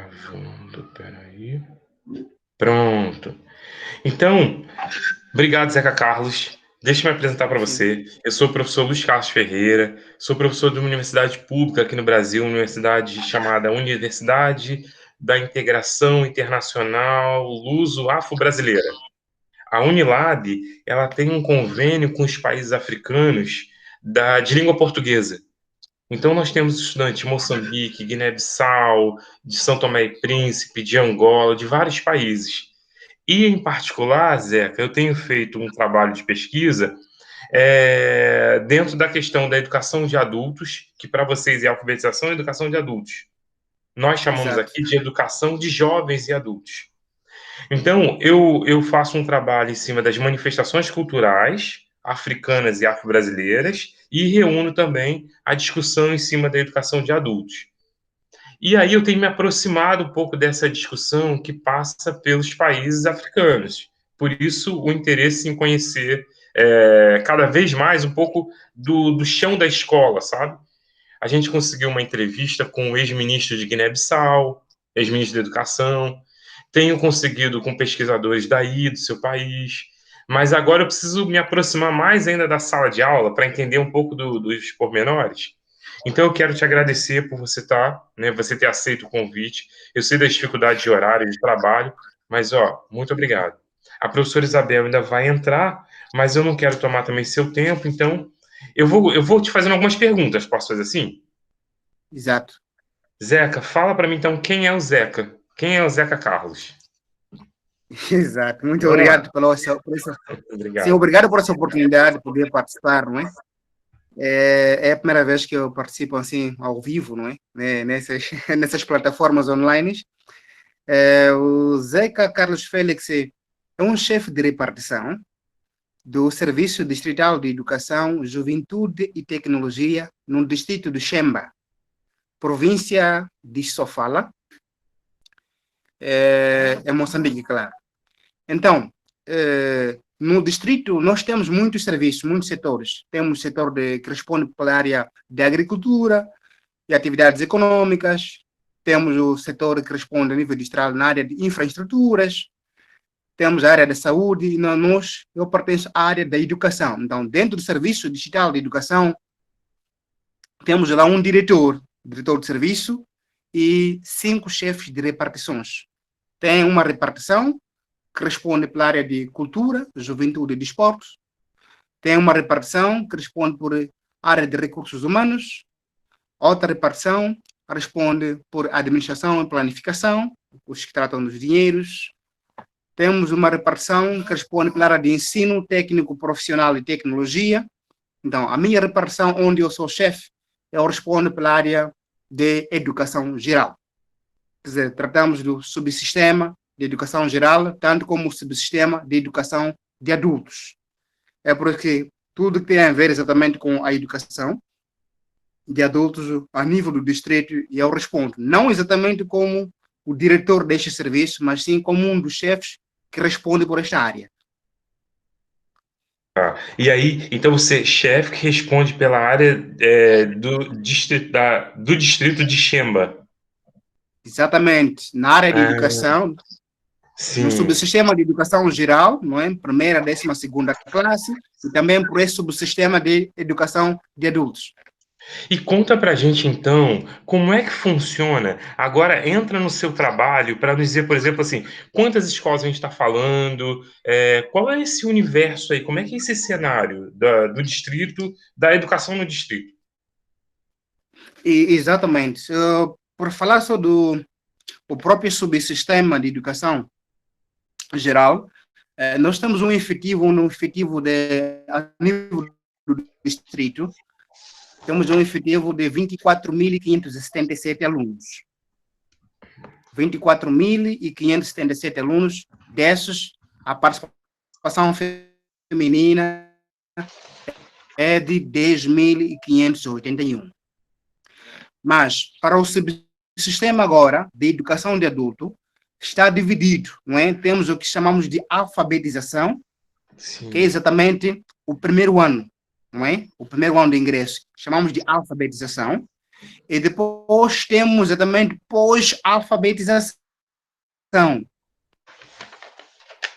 Gravando, peraí. Pronto. Então, obrigado, Zeca Carlos. Deixa eu me apresentar para Sim, você. Eu sou o professor Luiz Carlos Ferreira, sou professor de uma universidade pública aqui no Brasil, uma universidade chamada Universidade da Integração Internacional Luso-Afro-Brasileira. A Unilab, ela tem um convênio com os países africanos de língua portuguesa. Então, nós temos estudantes de Moçambique, Guiné-Bissau, de São Tomé e Príncipe, de Angola, de vários países. E, em particular, Zeca, eu tenho feito um trabalho de pesquisa dentro da questão da educação de adultos, que para vocês é alfabetização e educação de adultos. Nós chamamos exato. aqui de educação de jovens e adultos. Então, eu faço um trabalho em cima das manifestações culturais africanas e afro-brasileiras e reúno também a discussão em cima da educação de adultos. E aí eu tenho me aproximado um pouco dessa discussão que passa pelos países africanos. Por isso, o interesse em conhecer cada vez mais um pouco do chão da escola, sabe? A gente conseguiu uma entrevista com o ex-ministro de Guiné-Bissau, ex-ministro da Educação. Tenho conseguido com pesquisadores daí, do seu país. Mas agora eu preciso me aproximar mais ainda da sala de aula para entender um pouco dos pormenores. Então eu quero te agradecer por você você ter aceito o convite. Eu sei das dificuldades de horário, de trabalho, mas muito obrigado. A professora Isabel ainda vai entrar, mas eu não quero tomar também seu tempo, então eu vou te fazendo algumas perguntas, posso fazer assim? Exato. Zeca, fala para mim então quem é o Zeca? Quem é o Zeca Carlos? Exato. Muito Vamos lá. obrigado sim, Obrigado. obrigado por essa oportunidade de poder participar, não é? É a primeira vez que eu participo assim ao vivo, não é? Nessas plataformas online. O Zeca Carlos Félix é um chefe de repartição do Serviço Distrital de Educação, Juventude e Tecnologia no distrito de Xemba, província de Sofala, em Moçambique, claro. Então, no distrito, nós temos muitos serviços, muitos setores. Temos o setor que responde pela área da agricultura e atividades econômicas. Temos o setor que responde a nível distrital na área de infraestruturas. Temos a área da saúde e eu pertenço à área da educação. Então, dentro do Serviço Digital de Educação, temos lá um diretor de serviço e 5 chefes de repartições. Tem uma repartição que responde pela área de cultura, juventude e desportos. Tem uma repartição que responde por área de recursos humanos. Outra repartição responde por administração e planificação, os que tratam dos dinheiros. Temos uma repartição que responde pela área de ensino técnico, profissional e tecnologia. Então, a minha repartição, onde eu sou chefe, eu respondo pela área de educação geral. Quer dizer, tratamos do subsistema de educação geral, tanto como o subsistema de educação de adultos. É porque tudo que tem a ver exatamente com a educação de adultos a nível do distrito, e eu respondo, não exatamente como o diretor deste serviço, mas sim como um dos chefes que responde por esta área. E aí, então você é chefe que responde pela área do distrito de Xemba. Exatamente, na área de Ah, educação, no sim. subsistema de educação geral, não é? Primeira, 12ª classe, e também por esse subsistema de educação de adultos. E conta pra gente então, como é que funciona? Agora entra no seu trabalho para nos dizer, por exemplo, assim, quantas escolas a gente está falando, qual é esse universo aí, como é que é esse cenário do distrito, da educação no distrito? Exatamente. Por falar só do o próprio subsistema de educação geral, nós temos um efetivo a nível do distrito, temos um efetivo de 24.577 alunos. 24.577 alunos, desses, a participação feminina é de 10.581. Mas, para o subsistema agora de educação de adulto, está dividido, não é? Temos o que chamamos de alfabetização, que é Sim. exatamente o primeiro ano, não é? O primeiro ano de ingresso, chamamos de alfabetização. E depois temos exatamente pós-alfabetização.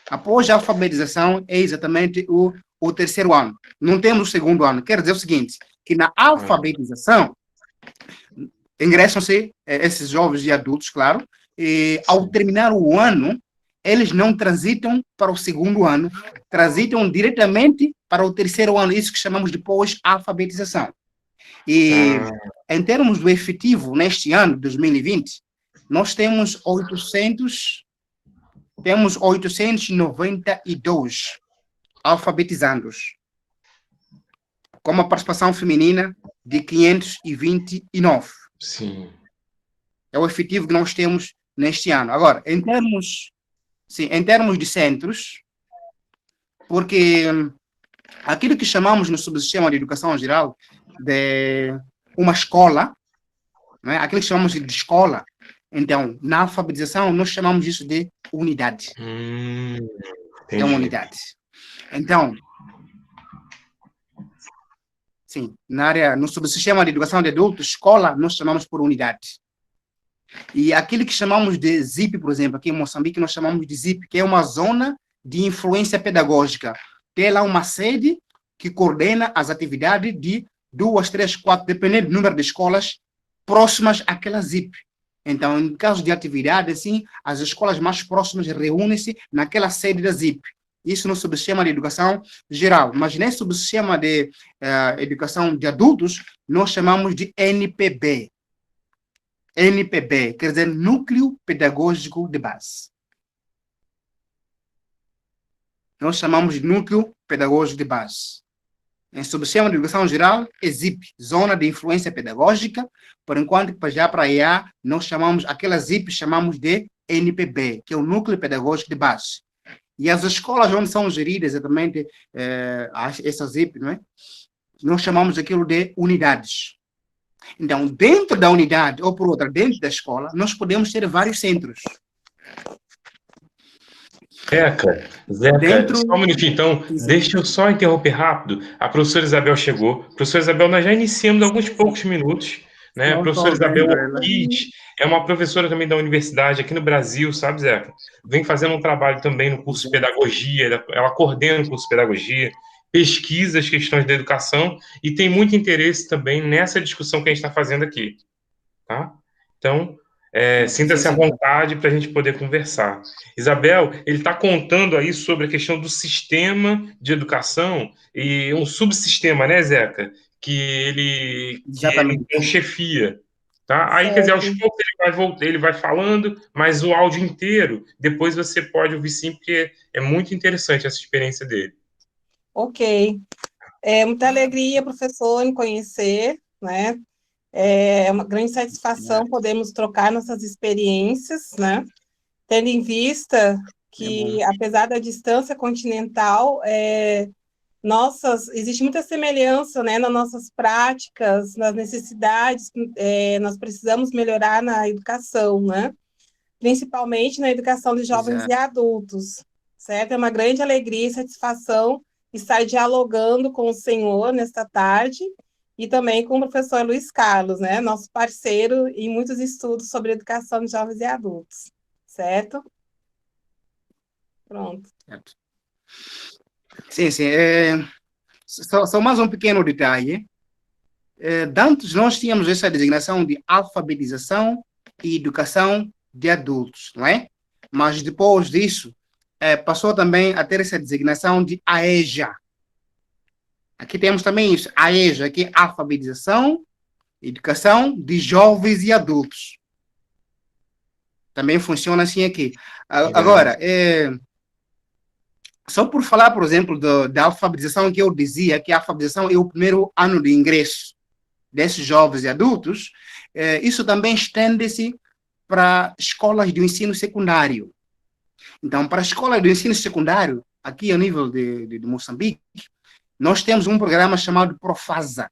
A pós-alfabetização é exatamente o terceiro ano. Não temos o segundo ano. Quer dizer o seguinte, que na alfabetização ingressam-se esses jovens e adultos, claro, e ao terminar o ano, eles não transitam para o segundo ano, transitam diretamente para o terceiro ano, isso que chamamos de pós-alfabetização. E em termos do efetivo, neste ano, 2020, nós temos 892 alfabetizandos, com uma participação feminina de 529. Sim. É o efetivo que nós temos neste ano. Agora, em termos de centros, porque aquilo que chamamos no subsistema de educação geral de uma escola, né? Aquilo que chamamos de escola, então, na alfabetização, nós chamamos isso de unidade. É uma unidade. Então, sim, no subsistema de educação de adultos, escola, nós chamamos por unidade. E aquilo que chamamos de ZIP, por exemplo, aqui em Moçambique, nós chamamos de ZIP, que é uma zona de influência pedagógica. Tem lá uma sede que coordena as atividades de 2, 3, 4, dependendo do número de escolas próximas àquela ZIP. Então, em caso de atividade, assim, as escolas mais próximas reúnem-se naquela sede da ZIP. Isso no subsistema de educação geral. Mas nesse subsistema de educação de adultos, nós chamamos de NPB. NPB, quer dizer, Núcleo Pedagógico de Base. Nós chamamos de Núcleo Pedagógico de Base. Em subsistema de educação geral, é ZIP, Zona de Influência Pedagógica, por enquanto que já para a IA, nós chamamos, aquela ZIP chamamos de NPB, que é o Núcleo Pedagógico de Base. E as escolas onde são geridas exatamente essa ZIP, não é? Nós chamamos aquilo de unidades. Então, dentro da unidade, ou por outra, dentro da escola, nós podemos ter vários centros. Zeca, só um minutinho, então, deixa eu só interromper rápido. A professora Isabel chegou. Professora Isabel, nós já iniciamos alguns poucos minutos, né? A professora Isabel Ortiz é uma professora também da universidade aqui no Brasil, sabe, Zeca? Vem fazendo um trabalho também no curso de pedagogia, ela coordena o curso de pedagogia, pesquisa as questões da educação e tem muito interesse também nessa discussão que a gente está fazendo aqui, tá? Então, sinta-se à vontade para a gente poder conversar. Isabel, ele está contando aí sobre a questão do sistema de educação e um subsistema, né, Zeca? Que ele chefia. Tá? Aí, quer dizer, aos poucos ele vai falando, mas o áudio inteiro, depois você pode ouvir sim, porque é muito interessante essa experiência dele. Ok. É muita alegria, professor, em conhecer, né? É uma grande satisfação podermos trocar nossas experiências, né? Tendo em vista que, apesar da distância continental, existe muita semelhança, né, nas nossas práticas, nas necessidades que nós precisamos melhorar na educação, né? Principalmente na educação de jovens e adultos, certo? É uma grande alegria e satisfação estar dialogando com o senhor nesta tarde e também com o professor Luiz Carlos, né, nosso parceiro em muitos estudos sobre educação de jovens e adultos, certo? Pronto. Sim. Só mais um pequeno detalhe. Antes nós tínhamos essa designação de alfabetização e educação de adultos, não é? Mas depois disso, passou também a ter essa designação de AEJA. Aqui temos também isso, AEJA, que é alfabetização, educação de jovens e adultos. Também funciona assim aqui. Agora, só por falar, por exemplo, da alfabetização que eu dizia, que a alfabetização é o primeiro ano de ingresso desses jovens e adultos, isso também estende-se para escolas de ensino secundário. Então, para a escola de ensino secundário, aqui a nível de Moçambique, nós temos um programa chamado Profasa.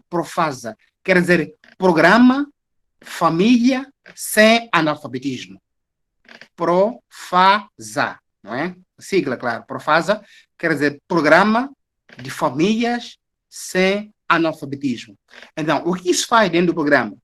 Profasa, quer dizer, Programa Família Sem Analfabetismo. Profasa, não é? Sigla, claro. Profasa quer dizer Programa de Famílias sem analfabetismo. Então, o que isso faz dentro do programa?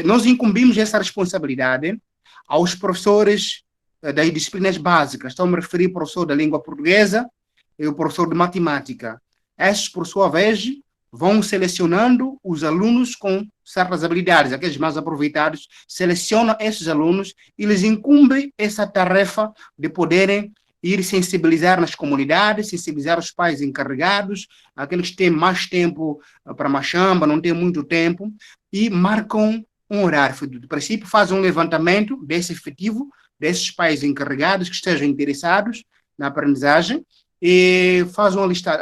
Nós incumbimos essa responsabilidade aos professores das disciplinas básicas. Estou a me referir ao professor da língua portuguesa e o professor de matemática. Estes, por sua vez, vão selecionando os alunos com certas habilidades, aqueles mais aproveitados, selecionam esses alunos e lhes incumbe essa tarefa de poderem ir sensibilizar nas comunidades, sensibilizar os pais encarregados, aqueles que têm mais tempo para machamba, não têm muito tempo, e marcam um horário. De princípio, fazem um levantamento desse efetivo, desses pais encarregados que estejam interessados na aprendizagem, e fazem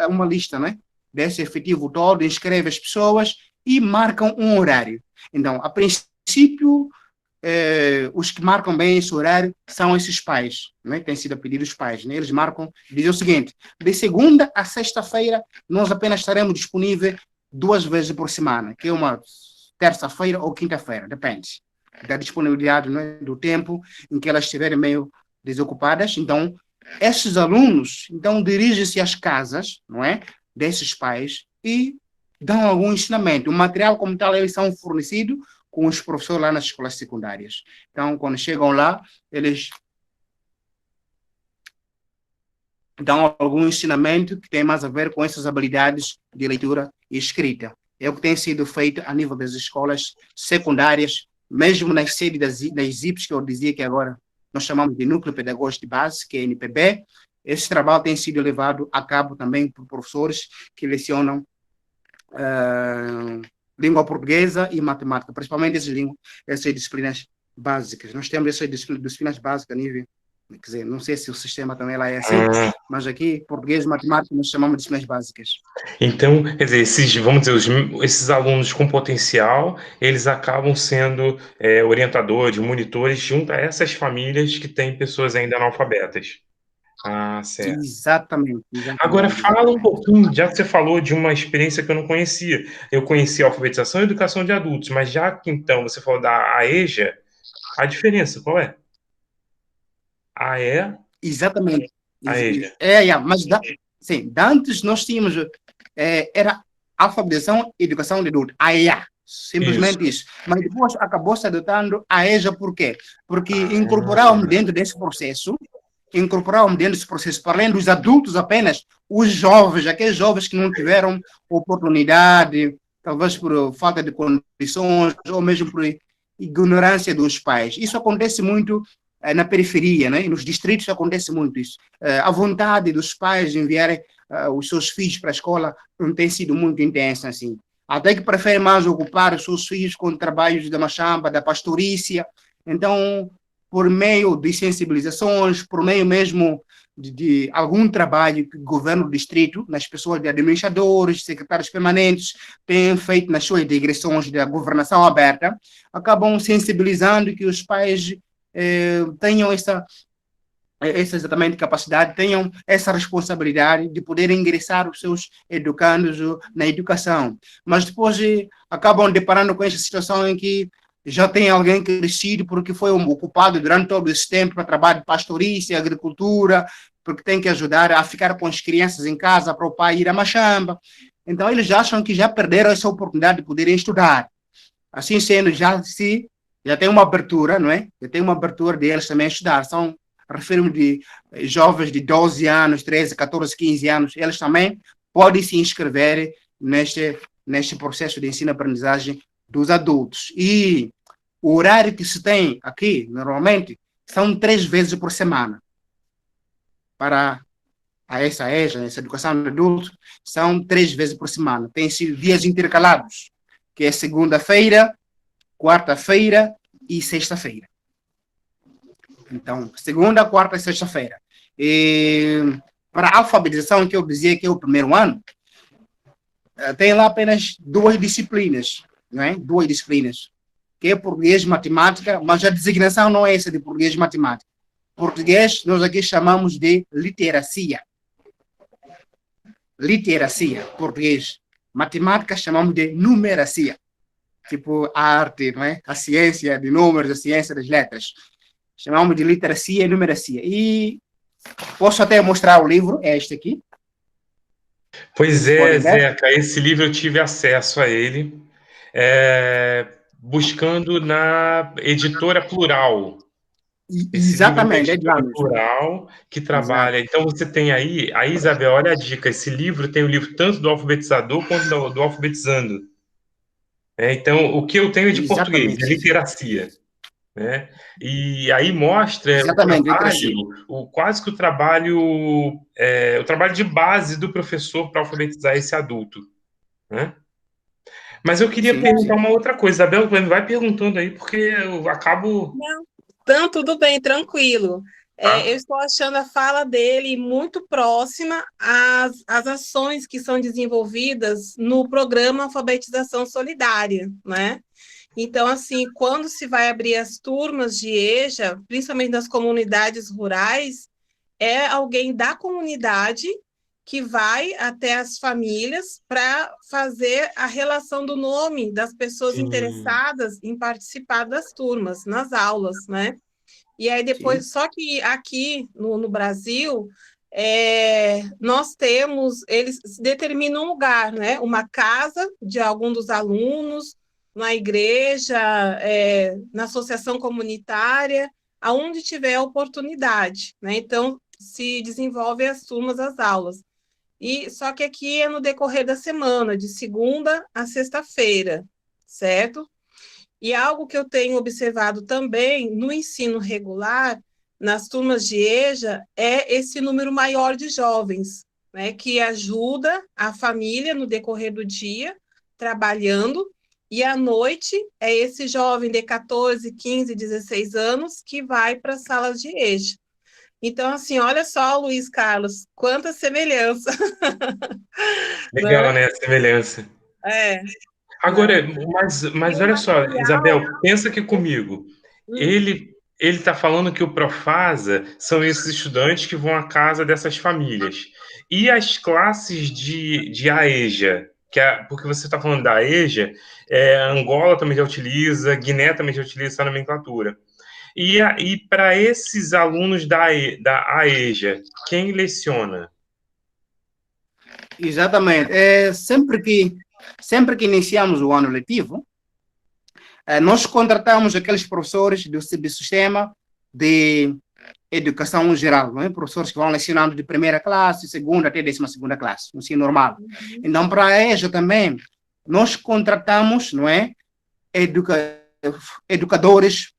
uma lista, né, desse efetivo todo, inscreve as pessoas e marcam um horário. Então, a princípio, os que marcam bem esse horário são esses pais, né? Tem sido a pedido dos pais, né? Eles marcam, dizem o seguinte: de segunda a sexta-feira, nós apenas estaremos disponíveis 2 vezes por semana, que é uma terça-feira ou quinta-feira, depende da disponibilidade, né, do tempo em que elas estiverem meio desocupadas. Então, esses alunos, então, dirigem-se às casas, não é, desses pais e dão algum ensinamento. O material como tal, eles são fornecidos com os professores lá nas escolas secundárias. Então, quando chegam lá, eles dão algum ensinamento que tem mais a ver com essas habilidades de leitura e escrita. É o que tem sido feito a nível das escolas secundárias, mesmo nas sedes das IPs, que eu dizia que agora nós chamamos de Núcleo Pedagógico de Base, que é NPB. Esse trabalho tem sido levado a cabo também por professores que lecionam língua portuguesa e matemática, principalmente essas disciplinas básicas. Nós temos essas disciplinas básicas a nível, quer dizer, não sei se o sistema também lá é assim, mas aqui, português e matemática, nós chamamos de disciplinas básicas. Então, quer dizer, vamos dizer, esses alunos com potencial, eles acabam sendo orientadores, monitores, junto a essas famílias que têm pessoas ainda analfabetas. Ah, certo. Exatamente. Agora, fala um pouquinho, já que você falou de uma experiência que eu não conhecia. Eu conheci a alfabetização e educação de adultos, mas já que então você falou da AEJA, a diferença qual é? Exatamente. AEJA. Mas sim, antes nós tínhamos, era alfabetização e educação de adultos, AEA, simplesmente isso. Mas depois acabou se adotando a EJA, por quê? Porque incorporávamos dentro desse processo, para além dos adultos apenas, os jovens, aqueles jovens que não tiveram oportunidade, talvez por falta de condições, ou mesmo por ignorância dos pais. Isso acontece muito na periferia, né? Nos distritos acontece muito isso. A vontade dos pais de enviarem os seus filhos para a escola não tem sido muito intensa assim. Até que preferem mais ocupar os seus filhos com trabalhos da machamba, da pastorícia. Então, por meio de sensibilizações, por meio mesmo de algum trabalho que o governo do distrito, nas pessoas de administradores, secretários permanentes, têm feito nas suas digressões da governação aberta, acabam sensibilizando que os pais tenham essa exatamente capacidade, tenham essa responsabilidade de poder ingressar os seus educandos na educação. Mas depois acabam deparando com essa situação em que já tem alguém crescido porque foi ocupado durante todo esse tempo para trabalho de pastorícia, agricultura, porque tem que ajudar a ficar com as crianças em casa para o pai ir à machamba. Então, eles acham que já perderam essa oportunidade de poderem estudar. Assim sendo, já tem uma abertura, não é? Já tem uma abertura deles também a estudar. Refiro-me de jovens de 12 anos, 13, 14, 15 anos. Eles também podem se inscrever neste processo de ensino-aprendizagem dos adultos. E o horário que se tem aqui, normalmente, são 3 vezes por semana. Para essa EJA, essa educação de adultos, são 3 vezes por semana. Tem sido dias intercalados, que é segunda-feira, quarta-feira e sexta-feira. Então, segunda, quarta e sexta-feira. E para a alfabetização, que eu dizia que é o primeiro ano, tem lá apenas 2 disciplinas, não é? 2 disciplinas, que é português e matemática, mas a designação não é essa de português e matemática. Português, nós aqui chamamos de literacia. Literacia, português. Matemática, chamamos de numeracia. Tipo a arte, não é? A ciência de números, a ciência das letras. Chamamos de literacia e numeracia. E posso até mostrar o livro, é este aqui. Pois Vocês é, podem ver? Zeca, esse livro eu tive acesso a ele, buscando na editora Plural. Esse livro é da Exatamente, é de lá editora mesmo. Plural, que Exato. trabalha. Então, você tem aí, Isabel, olha a dica: esse livro tem o livro tanto do alfabetizador quanto do alfabetizando. Então, o que eu tenho é de português, Exatamente, é sim, sim. literacia. Né? E aí mostra o Exatamente, trabalho, literacia. quase que o trabalho de base do professor para alfabetizar esse adulto. Né? Mas eu queria Sim, perguntar sim. uma outra coisa, Isabel, vai perguntando aí, porque eu acabo. Então, tudo bem, tranquilo. Eu Tá? estou achando a fala dele muito próxima às ações que são desenvolvidas no programa Alfabetização Solidária, né? Então, assim, quando se vai abrir as turmas de EJA, principalmente nas comunidades rurais, é alguém da comunidade que vai até as famílias para fazer a relação do nome das pessoas Sim, interessadas em participar das turmas, nas aulas, né? E aí Sim. depois, só que aqui no Brasil, nós temos, eles determinam um lugar, né? Uma casa de algum dos alunos, na igreja, na associação comunitária, aonde tiver oportunidade, né? Então, se desenvolve as turmas, as aulas. E só que aqui é no decorrer da semana, de segunda a sexta-feira, certo? E algo que eu tenho observado também no ensino regular, nas turmas de EJA, é esse número maior de jovens, né, que ajuda a família no decorrer do dia, trabalhando, e à noite é esse jovem de 14, 15, 16 anos que vai para as salas de EJA. Então, assim, olha só, Luiz Carlos, quanta semelhança, legal, né? né? A semelhança. É, Agora, né? E mas o olha só, material, Isabel, pensa aqui comigo. hum, Ele está falando que o Profasa são esses estudantes que vão à casa dessas famílias. E as classes de AEJA, porque você está falando da AEJA, Angola também já utiliza, Guiné também já utiliza essa nomenclatura. E para esses alunos da AEJA, quem leciona? Exatamente. Sempre que iniciamos o ano letivo, nós contratamos aqueles professores do sistema de educação geral, não é? Professores que vão lecionando de primeira classe, segunda até 12ª classe, no ensino normal. Então, para a EJA também, nós contratamos, não é? Educadores,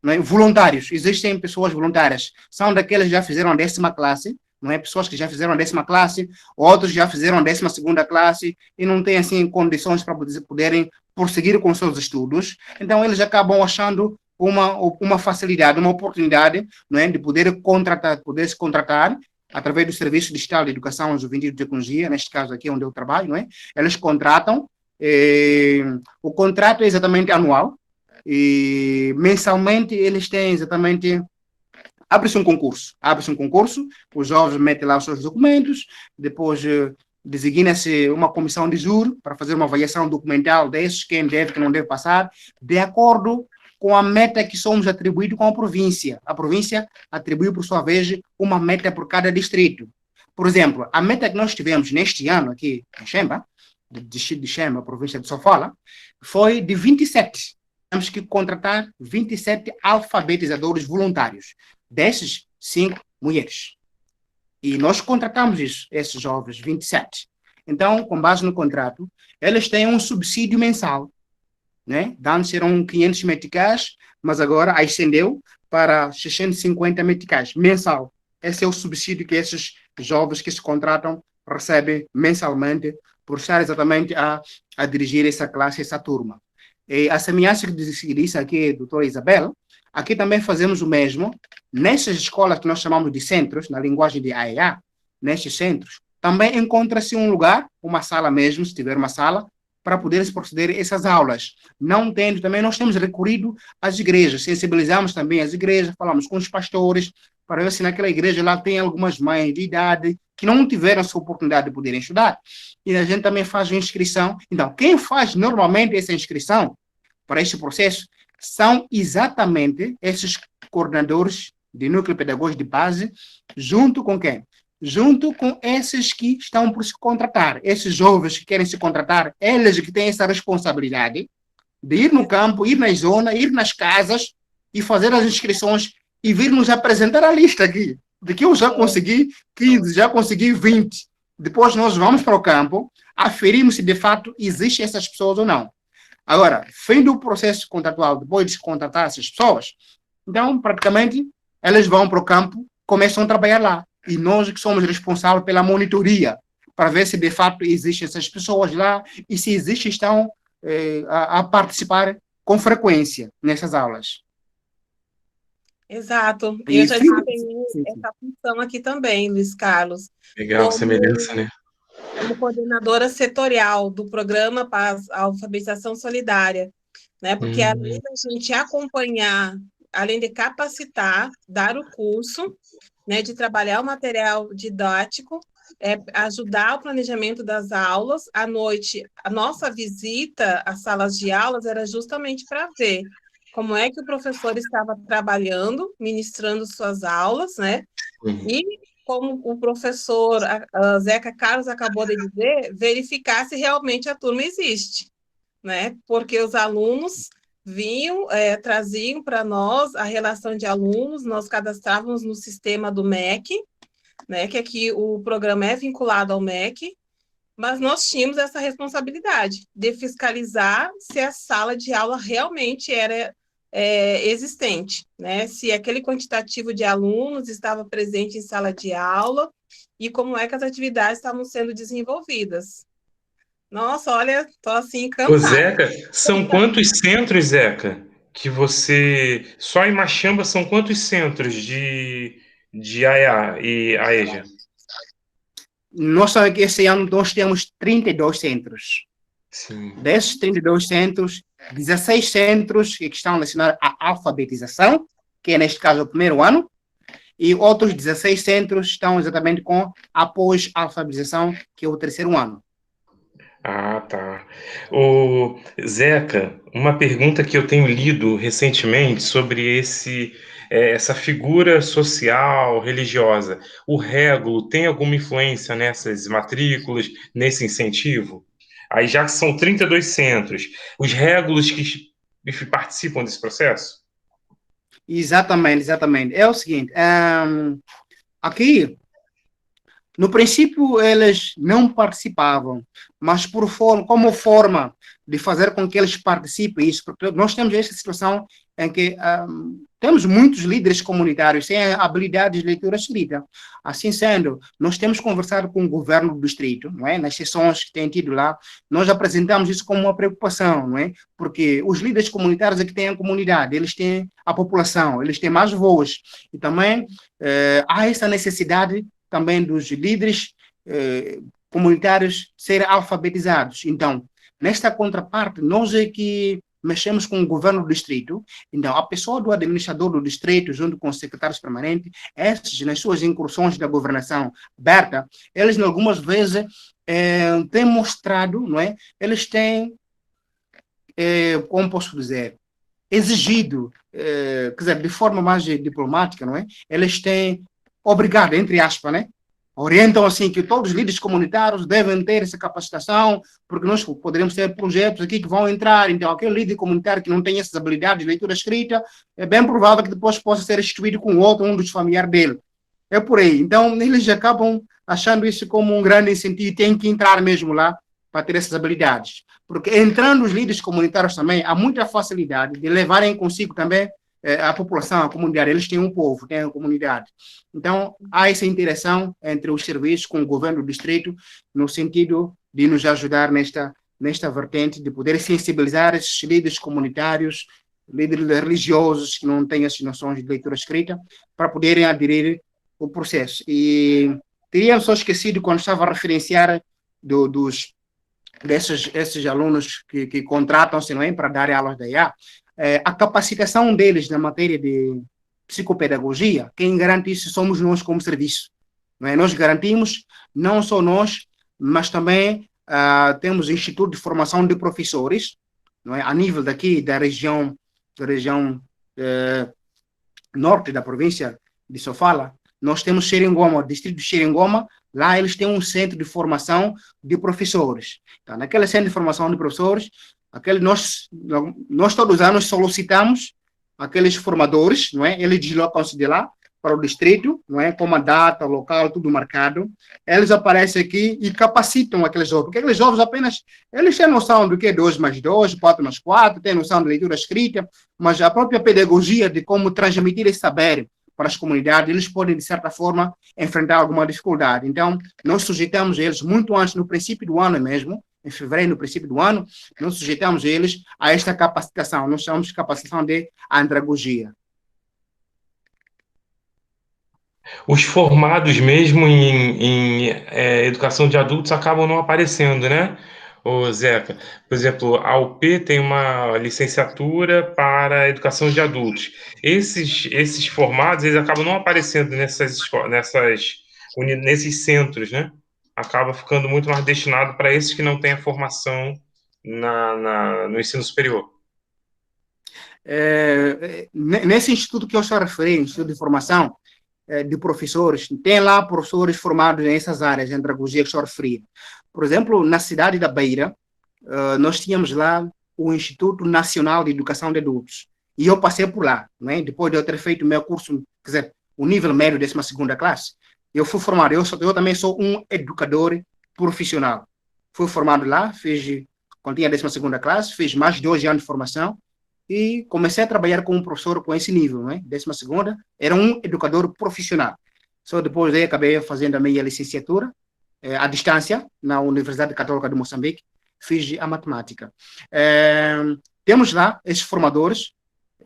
não é? Voluntários. Existem pessoas voluntárias. São daqueles que já fizeram a 10ª classe, não é? Pessoas que já fizeram a 10ª classe, outros já fizeram a 12ª classe e não têm, assim, condições para poderem prosseguir com seus estudos. Então, eles acabam achando uma facilidade, uma oportunidade, não é? De poder se contratar através do Serviço Digital de Educação, Juventude e Tecnologia, neste caso aqui onde eu trabalho, não é? Eles contratam, o contrato é exatamente anual, e mensalmente eles têm exatamente. Abre-se um concurso, os jovens metem lá os seus documentos, depois designa-se uma comissão de júri para fazer uma avaliação documental desses, quem deve, quem não deve passar, de acordo com a meta que somos atribuídos com a província. A província atribuiu, por sua vez, uma meta por cada distrito. Por exemplo, a meta que nós tivemos neste ano aqui em Xemba, de Xemba, província de Sofala, foi de 27. Temos que contratar 27 alfabetizadores voluntários. Desses, 5 mulheres. E nós contratamos esses jovens, 27. Então, com base no contrato, eles têm um subsídio mensal, né? Antes eram 500 meticais, mas agora ascendeu para 650 meticais mensal. Esse é o subsídio que esses jovens que se contratam recebem mensalmente por estar exatamente a dirigir essa classe, essa turma. E a semelhança que disse aqui, doutora Isabel, aqui também fazemos o mesmo. Nessas escolas que nós chamamos de centros, na linguagem de AEA, nesses centros, também encontra-se um lugar, uma sala mesmo, se tiver uma sala, para poder se proceder essas aulas. Não tendo, também nós temos recorrido às igrejas, sensibilizamos também as igrejas, falamos com os pastores, para ver se naquela igreja lá tem algumas mães de idade que não tiveram essa oportunidade de poderem estudar. E a gente também faz a inscrição. Então, quem faz normalmente essa inscrição para este processo são exatamente esses coordenadores de núcleo pedagógico de base, junto com quem? junto com esses que estão por se contratar. Esses jovens que querem se contratar, eles que têm essa responsabilidade de ir no campo, ir nas zonas, ir nas casas e fazer as inscrições e vir nos apresentar a lista aqui, de que eu já consegui 15, já consegui 20. Depois nós vamos para o campo, aferimos se de fato existem essas pessoas ou não. Agora, fim do processo contratual, depois de se contratar essas pessoas, então, praticamente, elas vão para o campo, começam a trabalhar lá. E nós que somos responsáveis pela monitoria, para ver se de fato existem essas pessoas lá e se existem, estão a participar com frequência nessas aulas. Exato. E Eu já fim- desempenhei essa função aqui também, Luiz Carlos, Legal, como, semelhança, né? como coordenadora setorial do programa para a alfabetização solidária, né? Porque além da gente acompanhar, além de capacitar, dar o curso, né, de trabalhar o material didático, ajudar o planejamento das aulas. À noite, a nossa visita às salas de aulas era justamente para ver como é que o professor estava trabalhando, ministrando suas aulas, né? E como o professor a Zeca Carlos acabou de dizer, verificar se realmente a turma existe, né? Porque os alunos vinham, traziam para nós a relação de alunos, nós cadastrávamos no sistema do MEC, né? Que aqui o programa é vinculado ao MEC, mas nós tínhamos essa responsabilidade de fiscalizar se a sala de aula realmente era existente, né? Se aquele quantitativo de alunos estava presente em sala de aula e como é que as atividades estavam sendo desenvolvidas. Nossa, olha, estou assim Ô, encantada. Zeca, são quantos centros, Zeca, que você... Só em Machamba são quantos centros de AEA e AEJA? Nós, esse ano, nós temos 32 centros. Sim. Desses 32 centros, 16 centros que estão relacionados à alfabetização, que é, neste caso, o primeiro ano, e outros 16 centros estão exatamente com após-alfabetização, que é o terceiro ano. Ah, tá. Ô, Zeca, uma pergunta que eu tenho lido recentemente sobre essa figura social, religiosa. O régulo tem alguma influência nessas matrículas, nesse incentivo? Aí já que são 32 centros, os régulos que participam desse processo? Exatamente, exatamente. É o seguinte, aqui, no princípio, eles não participavam, mas como forma de fazer com que eles participem isso, porque nós temos esta situação em que temos muitos líderes comunitários sem habilidades de leitura escrita. Assim sendo, nós temos conversado com o governo do distrito, não é? Nas sessões que tem tido lá, nós apresentamos isso como uma preocupação, não é? Porque os líderes comunitários é que têm a comunidade, eles têm a população, eles têm mais voz. E também há essa necessidade também dos líderes comunitários serem alfabetizados. Então, nesta contraparte, nós é que mexemos com o governo do distrito. Então, a pessoa do administrador do distrito, junto com os secretários permanentes, esses, nas suas incursões da governação aberta, eles, algumas vezes, têm mostrado, não é? Eles têm, como posso dizer, exigido, quer dizer, de forma mais diplomática, não é? Eles têm obrigado, entre aspas, né? Orientam assim que todos os líderes comunitários devem ter essa capacitação, porque nós poderemos ter projetos aqui que vão entrar, então aquele líder comunitário que não tem essas habilidades de leitura escrita, é bem provável que depois possa ser instituído com outro, um dos familiares dele. É por aí. Então, eles acabam achando isso como um grande incentivo e tem que entrar mesmo lá para ter essas habilidades. Porque entrando os líderes comunitários também, há muita facilidade de levarem consigo também a população, a comunidade. Eles têm um povo, têm a comunidade. Então, há essa interação entre os serviços com o governo do distrito, no sentido de nos ajudar nesta vertente, de poder sensibilizar esses líderes comunitários, líderes religiosos que não têm essas noções de leitura escrita, para poderem aderir ao processo. E teria só esquecido, quando estava a referenciar desses alunos que contratam-se, não é, para dar aulas da IA, a capacitação deles na matéria de psicopedagogia, quem garante isso somos nós como serviço. Não é? Nós garantimos, não só nós, mas também temos o Instituto de Formação de Professores, não é? A nível daqui da região norte da província de Sofala, nós temos Xeringoma, o distrito de Xeringoma, lá eles têm um centro de formação de professores. Então, naquele centro de formação de professores, nós todos os anos solicitamos aqueles formadores, não é? Eles deslocam-se de lá para o distrito, não é? Com a data, local, tudo marcado. Eles aparecem aqui e capacitam aqueles jovens, porque aqueles jovens apenas, eles têm noção do que é 2 mais 2, 4 mais 4, têm noção de leitura escrita, mas a própria pedagogia de como transmitir esse saber para as comunidades, eles podem, de certa forma, enfrentar alguma dificuldade. Então, nós sujeitamos eles muito antes, no princípio do ano mesmo, em fevereiro, no princípio do ano, nós sujeitamos eles a esta capacitação. Nós chamamos de capacitação de andragogia. Os formados mesmo em educação de adultos acabam não aparecendo, né, ô Zeca? Por exemplo, a UP tem uma licenciatura para educação de adultos. Esses formados, eles acabam não aparecendo nesses centros, né? Acaba ficando muito mais destinado para esses que não têm a formação no ensino superior. Nesse instituto que eu estou a referir, Instituto de Formação de Professores, tem lá professores formados nessas áreas de andragogia que estou a referir. Por exemplo, na cidade da Beira, nós tínhamos lá o Instituto Nacional de Educação de Adultos. E eu passei por lá, né? Depois de eu ter feito o meu curso, quer dizer, o nível médio, 12ª classe, eu fui formado. Eu também sou um educador profissional. Fui formado lá, quando tinha 12ª classe, fiz mais de 2 anos de formação e comecei a trabalhar como professor com esse nível, né? 12ª, era um educador profissional. Só depois daí acabei fazendo a minha licenciatura à distância na Universidade Católica de Moçambique, fiz a matemática. Temos lá esses formadores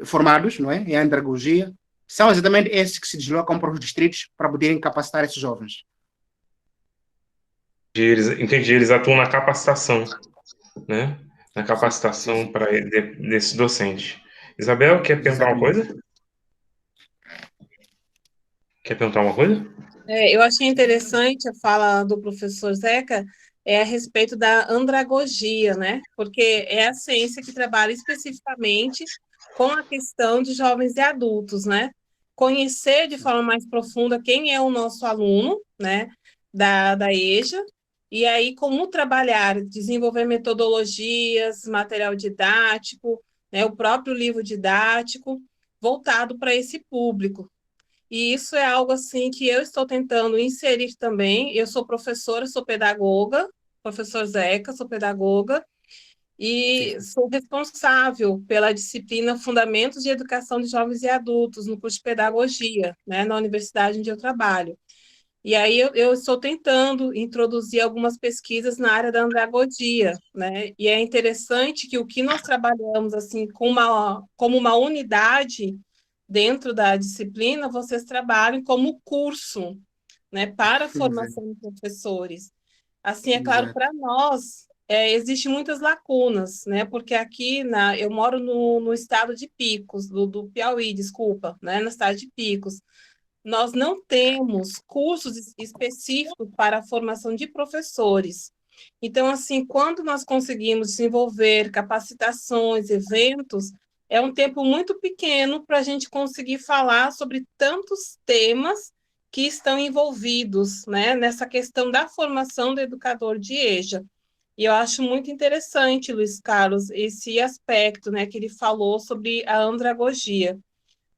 formados, não é, em andragogia, são exatamente esses que se deslocam para os distritos para poderem capacitar esses jovens. Entendi, eles atuam na capacitação, né? Na capacitação para desses docentes. Isabel, quer perguntar uma coisa? Quer perguntar uma coisa? Eu achei interessante a fala do professor Zeca a respeito da andragogia, né? Porque é a ciência que trabalha especificamente com a questão de jovens e adultos, né? Conhecer de forma mais profunda quem é o nosso aluno, né? Da EJA, e aí como trabalhar, desenvolver metodologias, material didático, né? O próprio livro didático voltado para esse público. E isso é algo assim que eu estou tentando inserir também. Eu sou professora, sou pedagoga, professor Zeca, sou pedagoga, e sou responsável pela disciplina Fundamentos de Educação de Jovens e Adultos, no curso de Pedagogia, né, na universidade onde eu trabalho. E aí eu estou tentando introduzir algumas pesquisas na área da andragogia, né? E é interessante que o que nós trabalhamos assim como uma unidade dentro da disciplina, vocês trabalhem como curso, né, para a formação de professores. Assim, é claro, para nós, existem muitas lacunas, né, porque aqui eu moro no estado de Picos, do Piauí, desculpa, né, no estado de Picos. Nós não temos cursos específicos para a formação de professores. Então, assim, quando nós conseguimos desenvolver capacitações, eventos, é um tempo muito pequeno para a gente conseguir falar sobre tantos temas que estão envolvidos, né, nessa questão da formação do educador de EJA. E eu acho muito interessante, Luiz Carlos, esse aspecto, né, que ele falou sobre a andragogia,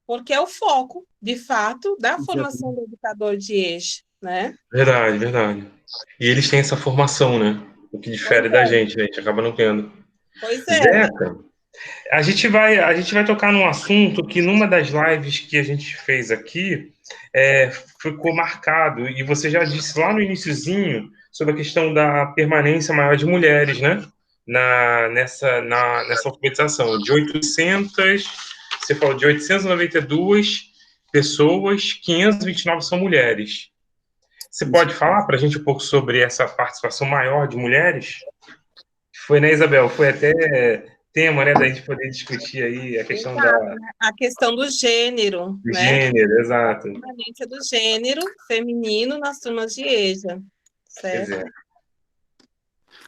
porque é o foco, de fato, da formação do educador de EJA, né? Verdade, verdade. E eles têm essa formação, né? O que difere da gente, né? A gente acaba não tendo. Pois é. Zeca, a gente vai tocar num assunto que numa das lives que a gente fez aqui ficou marcado, e você já disse lá no iniciozinho sobre a questão da permanência maior de mulheres, né? Nessa alfabetização. Você falou de 892 pessoas, 529 são mulheres. Você pode falar para a gente um pouco sobre essa participação maior de mulheres? Foi, né, Isabel? Foi até tema, né, da gente poder discutir aí a questão a questão do gênero, do né? gênero, exato. A permanência do gênero feminino nas turmas de EJA, certo?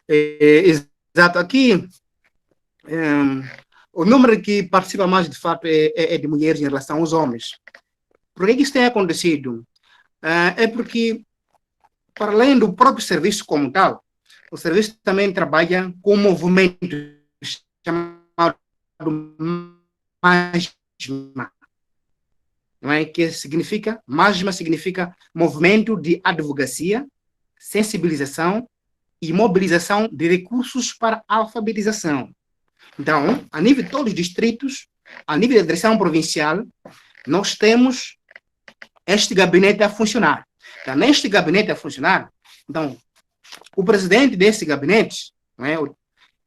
Exato. Aqui, o número que participa mais, de fato, é de mulheres em relação aos homens. Por que isso tem acontecido? É porque, para além do próprio serviço como tal, o serviço também trabalha com um movimento chamado MASMA, não é? Que significa, MASMA significa Movimento de Advocacia, Sensibilização e Mobilização de Recursos para Alfabetização. Então, a nível de todos os distritos, a nível da direção provincial, nós temos este gabinete a funcionar. Então, neste gabinete a funcionar, então, o presidente desse gabinete, não é,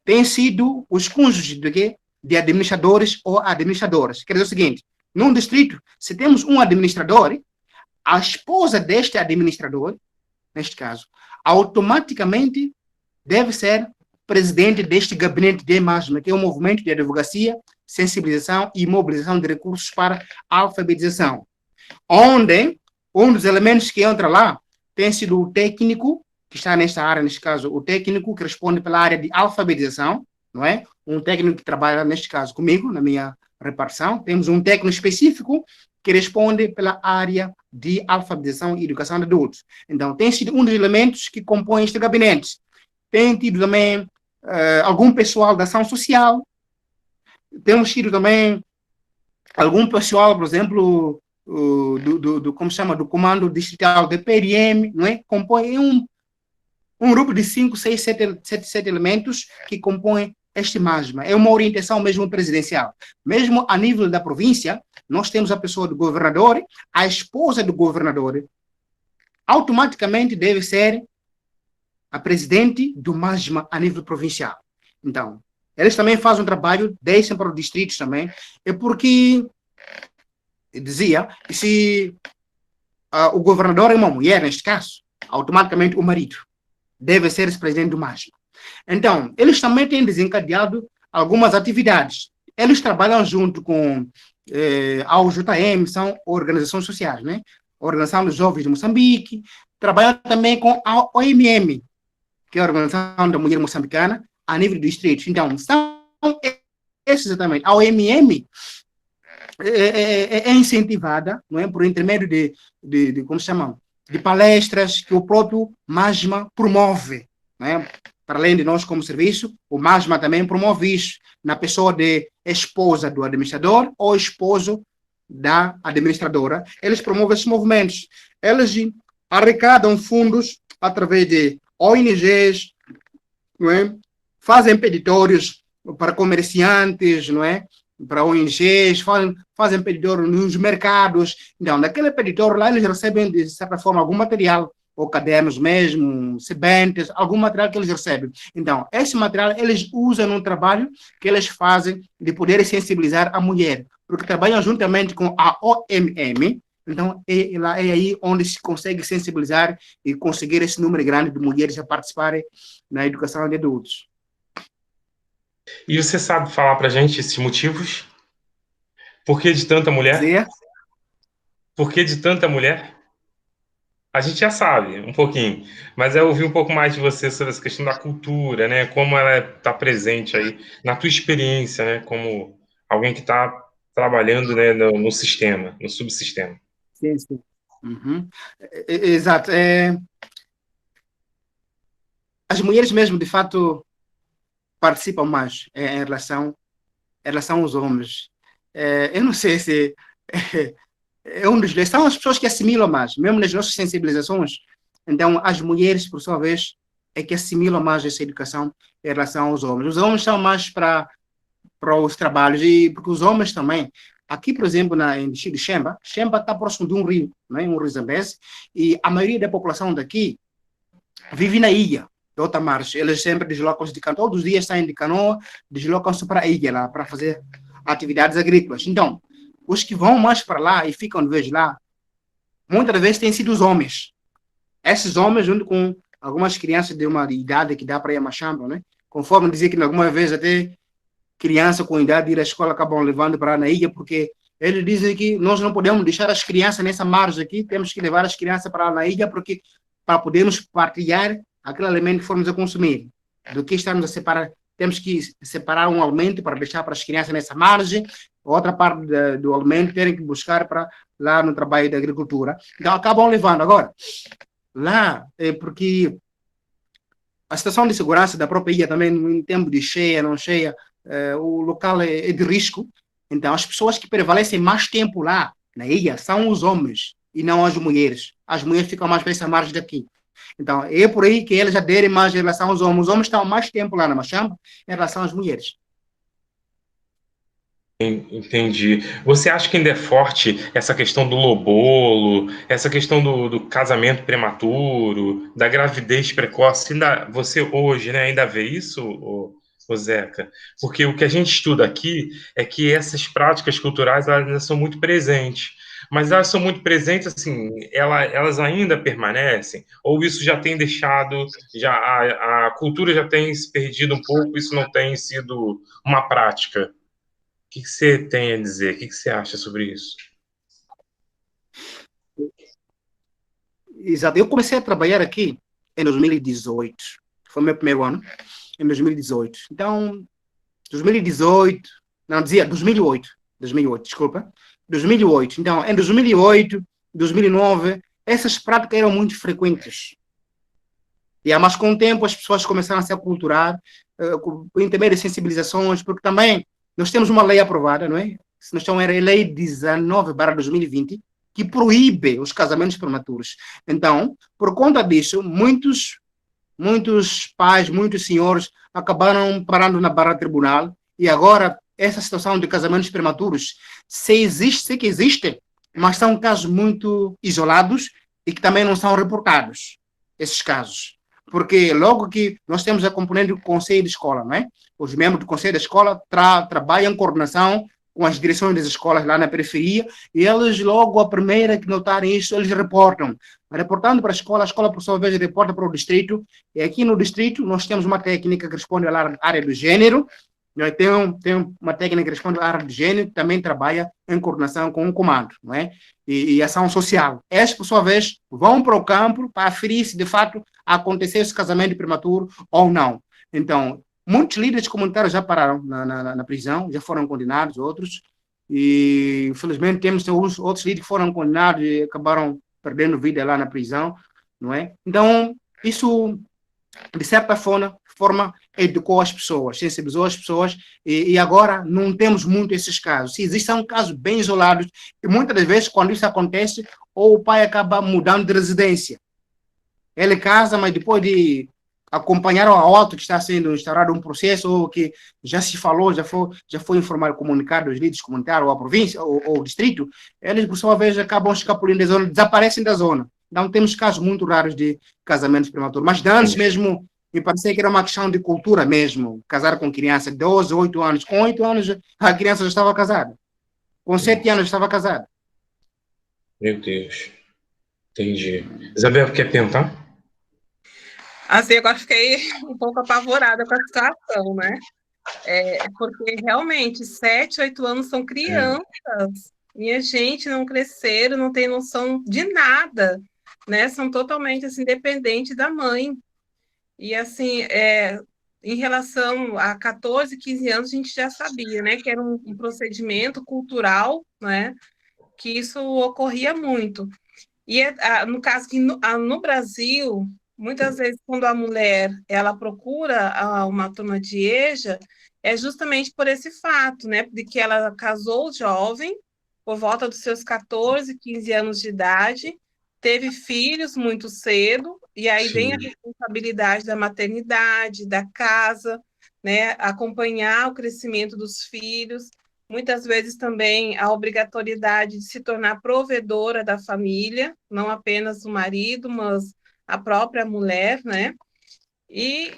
tem sido os cônjuges de administradores ou administradoras. Quer dizer o seguinte, num distrito, se temos um administrador, a esposa deste administrador, neste caso, automaticamente deve ser presidente deste gabinete de MASMA, que é um movimento de advocacia, sensibilização e mobilização de recursos para alfabetização, onde um dos elementos que entra lá tem sido o técnico, que está nesta área, neste caso, o técnico que responde pela área de alfabetização, não é? Um técnico que trabalha, neste caso, comigo, na minha repartição. Temos um técnico específico que responde pela área de alfabetização e educação de adultos. Então, tem sido um dos elementos que compõem este gabinete. Tem tido também algum pessoal da ação social. Temos tido também algum pessoal, por exemplo, como chama, do comando distrital da PRM, não é? Compõe um grupo de 5, 6, 7 elementos que compõem este MASMA. É uma orientação mesmo presidencial. Mesmo a nível da província, nós temos a pessoa do governador, a esposa do governador, automaticamente deve ser a presidente do MASMA a nível provincial. Então, eles também fazem um trabalho, deixam para os distritos também, é porque, dizia, se o governador é uma mulher, neste caso, automaticamente o marido deve ser esse presidente do MASMA. Então, eles também têm desencadeado algumas atividades. Eles trabalham junto com a UJM, são organizações sociais, né? A Organização dos Jovens de Moçambique, trabalham também com a OMM, que é a Organização da Mulher Moçambicana, a nível do distrito. Então, são esses exatamente. A OMM é incentivada, não é, por intermédio de como se chama, de palestras que o próprio MASMA promove, não é? Para além de nós como serviço, o MASMA também promove isso na pessoa de esposa do administrador ou esposo da administradora. Eles promovem esses movimentos. Eles arrecadam fundos através de ONGs, não é? Fazem peditórios para comerciantes, não é? Para ONGs, fazem peditório nos mercados. Então, naquele peditório lá, eles recebem, de certa forma, algum material, ou cadernos mesmo, sebentes, algum material que eles recebem. Então, esse material eles usam no trabalho que eles fazem de poder sensibilizar a mulher, porque trabalham juntamente com a OMM. Então, é aí onde se consegue sensibilizar e conseguir esse número grande de mulheres a participarem na educação de adultos. E você sabe falar para a gente esses motivos? Por que de tanta mulher? Sim. Por que de tanta mulher? A gente já sabe um pouquinho, mas eu ouvi um pouco mais de você sobre essa questão da cultura, né? Como ela está presente aí na tua experiência, né? Como alguém que está trabalhando, né, no sistema, no subsistema. Sim, sim. Uhum. Exato. As mulheres mesmo, de fato, participam mais em relação aos homens. Eu não sei se é um dos dois. São as pessoas que assimilam mais, mesmo nas nossas sensibilizações. Então, as mulheres, por sua vez, é que assimilam mais essa educação em relação aos homens. Os homens são mais para os trabalhos, e porque os homens também. Aqui, por exemplo, em distrito de Xemba está próximo de um rio, né, um rio Zambeze, e a maioria da população daqui vive na ilha de Otamares. Eles sempre deslocam-se de canoa, todos os dias saem de canoa, deslocam-se para a ilha lá, para fazer atividades agrícolas. Então, os que vão mais para lá e ficam de vez lá, muitas vezes têm sido os homens. Esses homens, junto com algumas crianças de uma idade que dá para ir a Machamba, né? Conforme dizia que algumas vezes até criança com idade de ir à escola acabam levando para na ilha, porque eles dizem que nós não podemos deixar as crianças nessa margem aqui, temos que levar as crianças para na ilha para podermos partilhar aquele alimento que formos a consumir, do que estarmos a separar temos que separar um alimento para deixar para as crianças nessa margem, outra parte do alimento terem que buscar para lá no trabalho da agricultura. Então, acabam levando. Agora, lá, porque a situação de segurança da própria ilha também, em tempo de cheia, não cheia, o local é de risco. Então, as pessoas que prevalecem mais tempo lá, na ilha, são os homens e não as mulheres. As mulheres ficam mais para essa margem daqui. Então, é por aí que eles aderem mais em relação aos homens. Os homens estão mais tempo lá na Machamba em relação às mulheres. Entendi. Você acha que ainda é forte essa questão do lobolo, essa questão do casamento prematuro, da gravidez precoce? Ainda, você hoje, né, ainda vê isso, ô Zeca? Porque o que a gente estuda aqui é que essas práticas culturais elas ainda são muito presentes. Mas elas são muito presentes, assim, elas ainda permanecem? Ou isso já tem deixado, já a cultura já tem se perdido um pouco, isso não tem sido uma prática? O que você tem a dizer? O que você acha sobre isso? Exato. Eu comecei a trabalhar aqui em 2018. Foi meu primeiro ano, em 2018. Então, 2018, não, dizia 2008. 2008, desculpa. 2008. Então, em 2008, 2009, essas práticas eram muito frequentes. Mas com o tempo as pessoas começaram a se aculturar, por intermédio de sensibilizações, porque também nós temos uma lei aprovada, não é? Se nós chamamos, era a Lei 19/2020, que proíbe os casamentos prematuros. Então, por conta disso, muitos pais, muitos senhores acabaram parando na barra do tribunal e agora essa situação de casamentos prematuros, sei que existe, mas são casos muito isolados e que também não são reportados, esses casos. Porque logo que nós temos a componente do conselho de escola, não é? Os membros do conselho da escola trabalham em coordenação com as direções das escolas lá na periferia, e eles logo, a primeira que notarem isso, eles reportam. Reportando para a escola, por sua vez, reporta para o distrito, e aqui no distrito nós temos uma técnica que responde à área do gênero, tem uma técnica que responde à área do gênero, que também trabalha em coordenação com o comando, não é? E ação social. Estes, por sua vez, vão para o campo para aferir se, de fato, aconteceu esse casamento prematuro ou não. Então, muitos líderes comunitários já pararam na prisão, já foram condenados, outros, e infelizmente temos outros líderes que foram condenados e acabaram perdendo vida lá na prisão, não é? Então, isso, de certa forma educou as pessoas, sensibilizou as pessoas, e agora não temos muito esses casos. Se existem casos bem isolados, e muitas das vezes, quando isso acontece, ou o pai acaba mudando de residência. Ele casa, mas depois de acompanhar ao alto que está sendo instaurado um processo, ou que já se falou, já foi informado, comunicado aos líderes comunitários, ou à província, ou ao distrito, eles, por sua vez, acabam escapulindo da zona, desaparecem da zona. Então, temos casos muito raros de casamentos prematuros. Mas antes mesmo, me parecia que era uma questão de cultura mesmo, casar com criança de 12, 8 anos. Com 8 anos, a criança já estava casada. Com 7 anos, já estava casada. Meu Deus. Entendi. Isabel, quer perguntar? Assim, agora fiquei um pouco apavorada com a situação, né? Porque realmente 7, 8 anos são crianças. Minha gente, não cresceram, não tem noção de nada, né? São totalmente assim, dependentes da mãe. E assim, em relação a 14, 15 anos, a gente já sabia, né? Que era um procedimento cultural, né? Que isso ocorria muito. E no caso que no Brasil, muitas vezes quando a mulher ela procura uma turma de EJA, é justamente por esse fato, né, de que ela casou jovem, por volta dos seus 14, 15 anos de idade, teve filhos muito cedo, e aí vem a responsabilidade da maternidade, da casa, né, acompanhar o crescimento dos filhos, muitas vezes também a obrigatoriedade de se tornar provedora da família, não apenas o marido, mas a própria mulher, né? E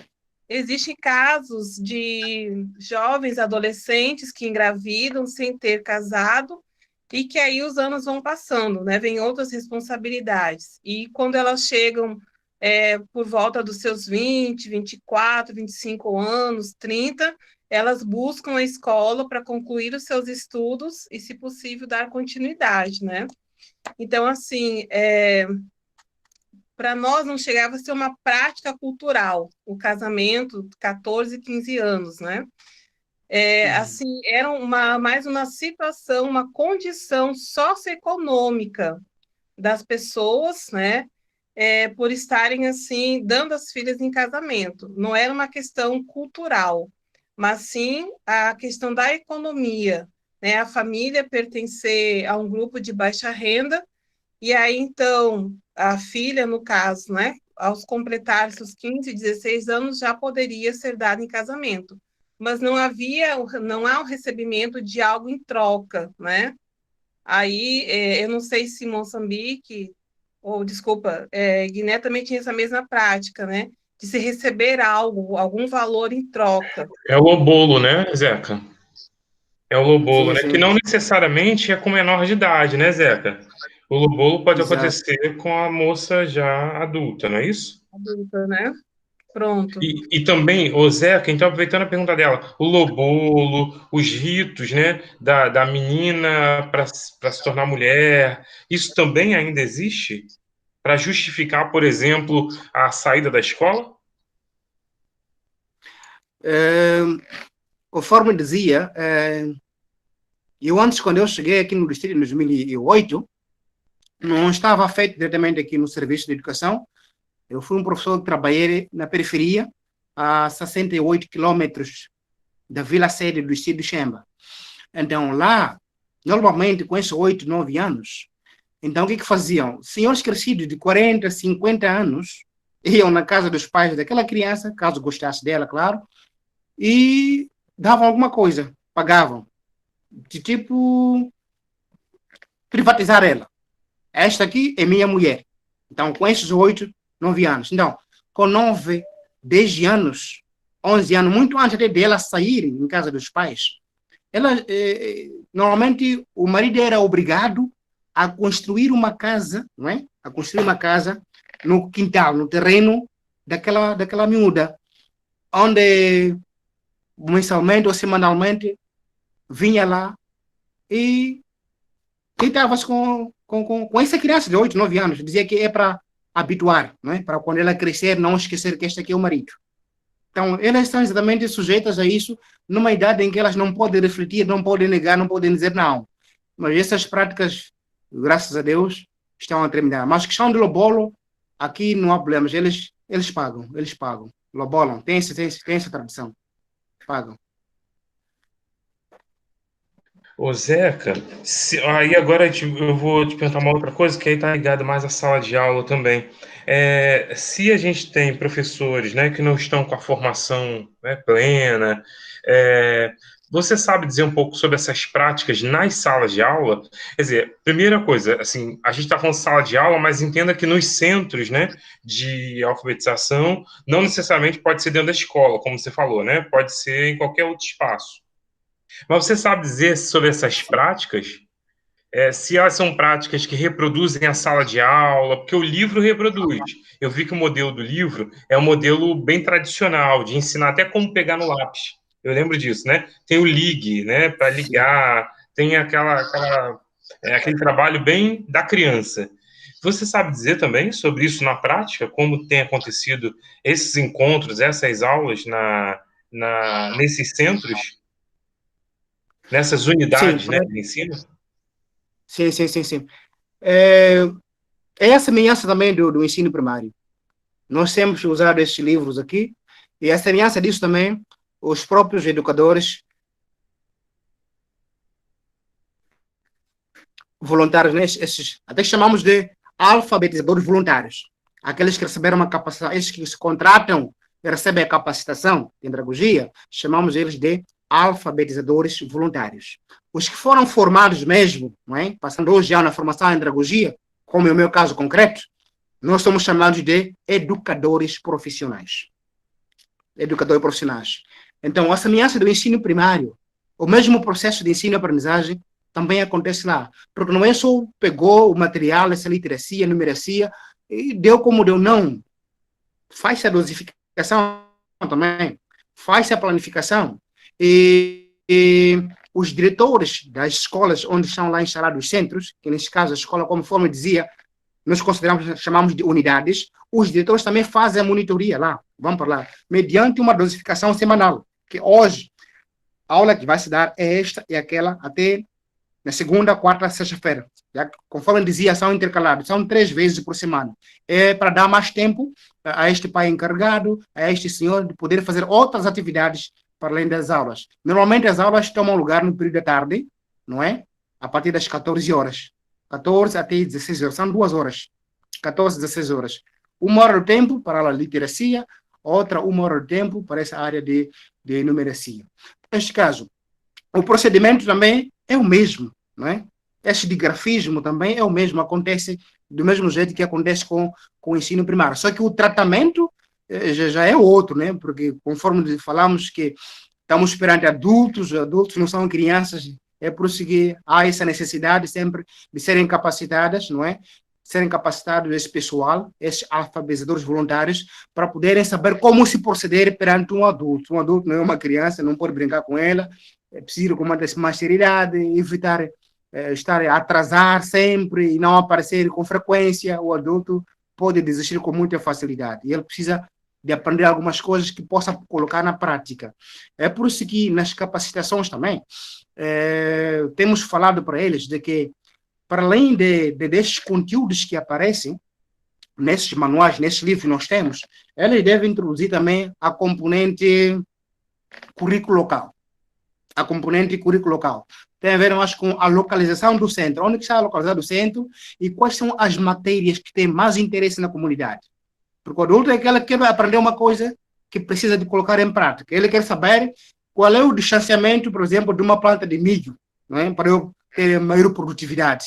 existem casos de jovens adolescentes que engravidam sem ter casado e que aí os anos vão passando, né? Vem outras responsabilidades. E quando elas chegam por volta dos seus 20, 24, 25 anos, 30, elas buscam a escola para concluir os seus estudos e, se possível, dar continuidade, né? Então, assim, para nós não chegava a ser uma prática cultural, o casamento, 14, 15 anos, né? Assim, era mais uma situação, uma condição socioeconômica das pessoas, né? Por estarem assim, dando as filhas em casamento. Não era uma questão cultural, mas sim a questão da economia, né? A família pertencer a um grupo de baixa renda, e aí então a filha, no caso, né? Aos completar seus 15, 16 anos, já poderia ser dada em casamento. Mas não há um recebimento de algo em troca, né? Aí, eu não sei se Moçambique, ou desculpa, Guiné também tinha essa mesma prática, né? De se receber algo, algum valor em troca. É o lobolo, né, Zeca? É o lobolo, Sim, né? Que sim, não necessariamente é com menor de idade, né, Zeca? O lobolo pode exato. acontecer com a moça já adulta, não é isso? Adulta, né? Pronto. E também, ô Zeca, então aproveitando a pergunta dela, o lobolo, os ritos, né, da menina para se tornar mulher, isso também ainda existe? Para justificar, por exemplo, a saída da escola? Eh, Conforme dizia, eu antes, quando eu cheguei aqui no distrito em 2008, não estava feito diretamente aqui no serviço de educação. Eu fui um professor que trabalhei na periferia, a 68 quilômetros da vila sede do distrito de Xemba. Então, lá, normalmente, com esses 8, 9 anos, então o que faziam? Senhores crescidos de 40, 50 anos iam na casa dos pais daquela criança, caso gostasse dela, claro, e davam alguma coisa, pagavam, de tipo privatizar ela. Esta aqui é minha mulher. Então, com esses 8, 9 anos. Então, com 9, 10 anos, 11 anos, muito antes até dela sair em casa dos pais, ela, normalmente, o marido era obrigado a construir uma casa, não é? A construir uma casa no quintal, no terreno daquela miúda, onde mensalmente ou semanalmente vinha lá e deitava-se com essa criança de 8, 9 anos. Dizia que é para habituar, não é? Para quando ela crescer não esquecer que este aqui é o marido. Então, elas estão exatamente sujeitas a isso numa idade em que elas não podem refletir, não podem negar, não podem dizer não. Mas essas práticas, graças a Deus, estão a terminar. Mas a questão do lobolo, aqui não há problemas. Eles pagam, eles pagam. Lobolam, tem essa tradição. Pagam. Ô Zeca, aí agora eu vou te perguntar uma outra coisa que aí está ligado mais à sala de aula também. Se a gente tem professores, né, que não estão com a formação, né, plena, é, você sabe dizer um pouco sobre essas práticas nas salas de aula? Quer dizer, primeira coisa, assim, a gente está falando de sala de aula, mas entenda que nos centros, né, de alfabetização, não necessariamente pode ser dentro da escola, como você falou, né? Pode ser em qualquer outro espaço. Mas você sabe dizer sobre essas práticas? Se elas são práticas que reproduzem a sala de aula, porque o livro reproduz. Eu vi que o modelo do livro é um modelo bem tradicional, de ensinar até como pegar no lápis. Eu lembro disso, né? Tem o ligue, né, para ligar, tem aquele trabalho bem da criança. Você sabe dizer também sobre isso na prática, como tem acontecido esses encontros, essas aulas nesses centros? Nessas Sim, unidades, né, de ensino? sim, sim, sim, sim. É, é a semelhança também do ensino primário. Nós temos usado esses livros aqui, e a semelhança disso também, os próprios educadores voluntários, né, até chamamos de alfabetizadores voluntários. Aqueles que receberam uma capacitação, esses que se contratam e recebem a capacitação em andragogia, chamamos eles de alfabetizadores voluntários. Os que foram formados mesmo, não é? Passando hoje já na formação em andragogia, como é o meu caso concreto, nós somos chamados de educadores profissionais. Educadores profissionais. Então, a semelhança do ensino primário, o mesmo processo de ensino e aprendizagem também acontece lá. Porque não é só pegou o material, essa literacia, numeracia, e deu como deu, não. Faz a dosificação também, faz a planificação. E os diretores das escolas onde estão lá instalados os centros, que nesse caso a escola, conforme dizia, nós consideramos, chamamos de unidades, os diretores também fazem a monitoria lá, vamos para lá, mediante uma dosificação semanal, que hoje a aula que vai se dar é esta e aquela até na segunda, quarta, sexta-feira. Conforme eu dizia, são intercalados, são 3 vezes por semana. É para dar mais tempo a este pai encarregado, a este senhor, de poder fazer outras atividades para além das aulas. Normalmente as aulas tomam lugar no período da tarde, não é? A partir das 14 horas. 14 até 16 horas, são 2 horas. 14, 16 horas. 1 hora do tempo para a literacia, outra 1 hora do tempo para essa área de numeracia. Neste caso, o procedimento também é o mesmo, não é? Este de grafismo também é o mesmo, acontece do mesmo jeito que acontece com o ensino primário. Só que o tratamento já é outro, né? Porque conforme falamos que estamos perante adultos não são crianças, é por isso que há essa necessidade sempre de serem capacitadas, não é? Serem capacitados esse pessoal, esses alfabetizadores voluntários, para poderem saber como se proceder perante um adulto. Um adulto não é uma criança, não pode brincar com ela, é preciso com mais seriedade, evitar estar a atrasar sempre e não aparecer com frequência. O adulto pode desistir com muita facilidade e ele precisa de aprender algumas coisas que possa colocar na prática. É por isso que nas capacitações também temos falado para eles de que, para além destes conteúdos que aparecem nesses manuais, nesses livros que nós temos, eles devem introduzir também a componente currículo local. A componente currículo local tem a ver mais com a localização do centro, onde está localizado o centro e quais são as matérias que têm mais interesse na comunidade. Porque o adulto é aquele que quer aprender uma coisa que precisa de colocar em prática. Ele quer saber qual é o distanciamento, por exemplo, de uma planta de milho, não é? Para eu ter maior produtividade.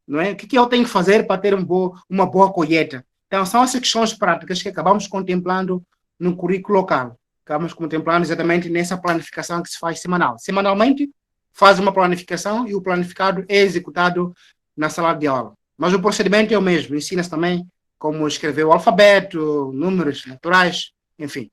Não é? O que eu tenho que fazer para ter uma boa colheita? Então, são essas questões práticas que acabamos contemplando no currículo local. Acabamos contemplando exatamente nessa planificação que se faz semanal. Semanalmente, faz uma planificação e o planificado é executado na sala de aula. Mas o procedimento é o mesmo. Ensina-se também como escrever o alfabeto, números naturais, enfim.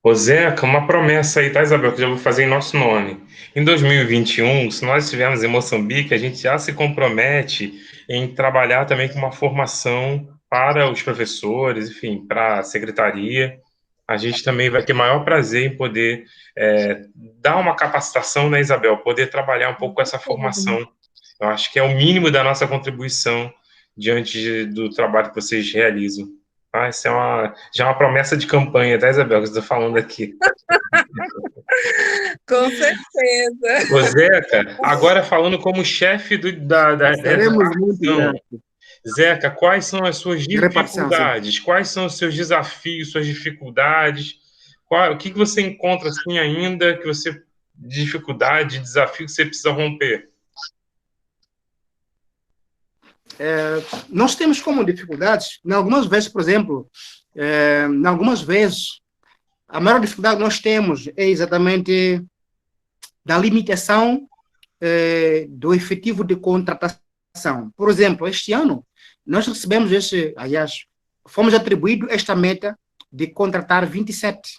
Ô Zeca, uma promessa aí, tá, Isabel, que eu já vou fazer em nosso nome. Em 2021, se nós estivermos em Moçambique, a gente já se compromete em trabalhar também com uma formação para os professores, enfim, para a secretaria. A gente também vai ter maior prazer em poder dar uma capacitação, né, Isabel? Poder trabalhar um pouco com essa formação. Eu acho que é o mínimo da nossa contribuição diante do trabalho que vocês realizam. Ah, isso já é uma promessa de campanha, tá, Isabel, que eu estou falando aqui. Com certeza. Ô, Zeca, agora falando como chefe da Seremos muito gratos. Zeca, quais são as suas dificuldades? Quais são os seus desafios, suas dificuldades? O que você encontra assim ainda de dificuldade, de desafio que você precisa romper? Nós temos como dificuldades, em algumas vezes, por exemplo, em algumas vezes, a maior dificuldade que nós temos é exatamente da limitação do efetivo de contratação. Por exemplo, este ano, nós recebemos fomos atribuídos esta meta de contratar 27.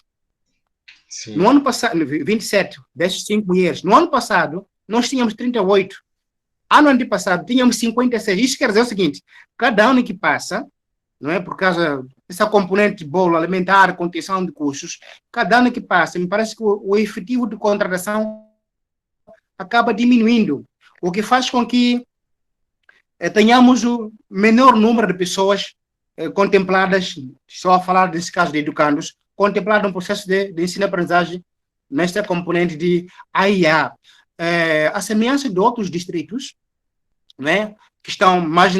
Sim. No ano passado, 27 destes 5 mulheres. No ano passado, nós tínhamos 38. Ano antepassado, tínhamos 56. Isso quer dizer o seguinte, cada ano que passa, não é, por causa dessa componente de bolo alimentar, contenção de custos, cada ano que passa, me parece que o efetivo de contratação acaba diminuindo, o que faz com que tenhamos o menor número de pessoas contempladas, só a falar desse caso de educandos, contempladas no processo de ensino-aprendizagem nesta componente de AIA. A semelhança de outros distritos, né, que estão mais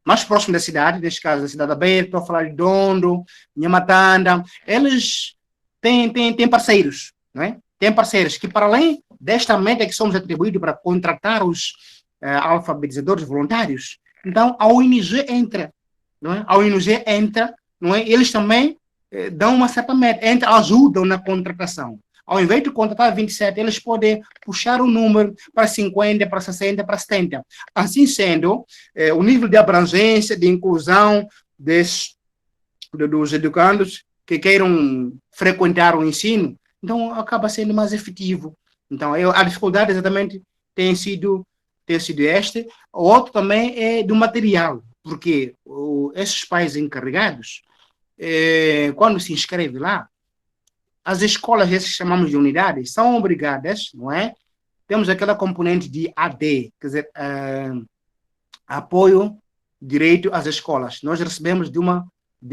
mais próximos da cidade, neste caso da cidade aberta, estou a falar de Dondo, Nhamatanda, eles têm parceiros, né? Tem parceiros que, para além desta meta que somos atribuídos para contratar os alfabetizadores voluntários, então a ONG entra, não é? A ONG entra, não é? Eles também dão uma certa meta, ajudam na contratação. Ao invés de contratar 27, eles podem puxar o número para 50, para 60, para 70. Assim sendo, o nível de abrangência, de inclusão dos educandos que queiram frequentar o ensino, então acaba sendo mais efetivo. Então, a dificuldade exatamente tem sido ter sido este. O outro também é do material, porque esses pais encarregados, quando se inscreve lá, as escolas, essas que chamamos de unidades, são obrigadas, não é? Temos aquela componente de AD, quer dizer, apoio direito às escolas. Nós recebemos de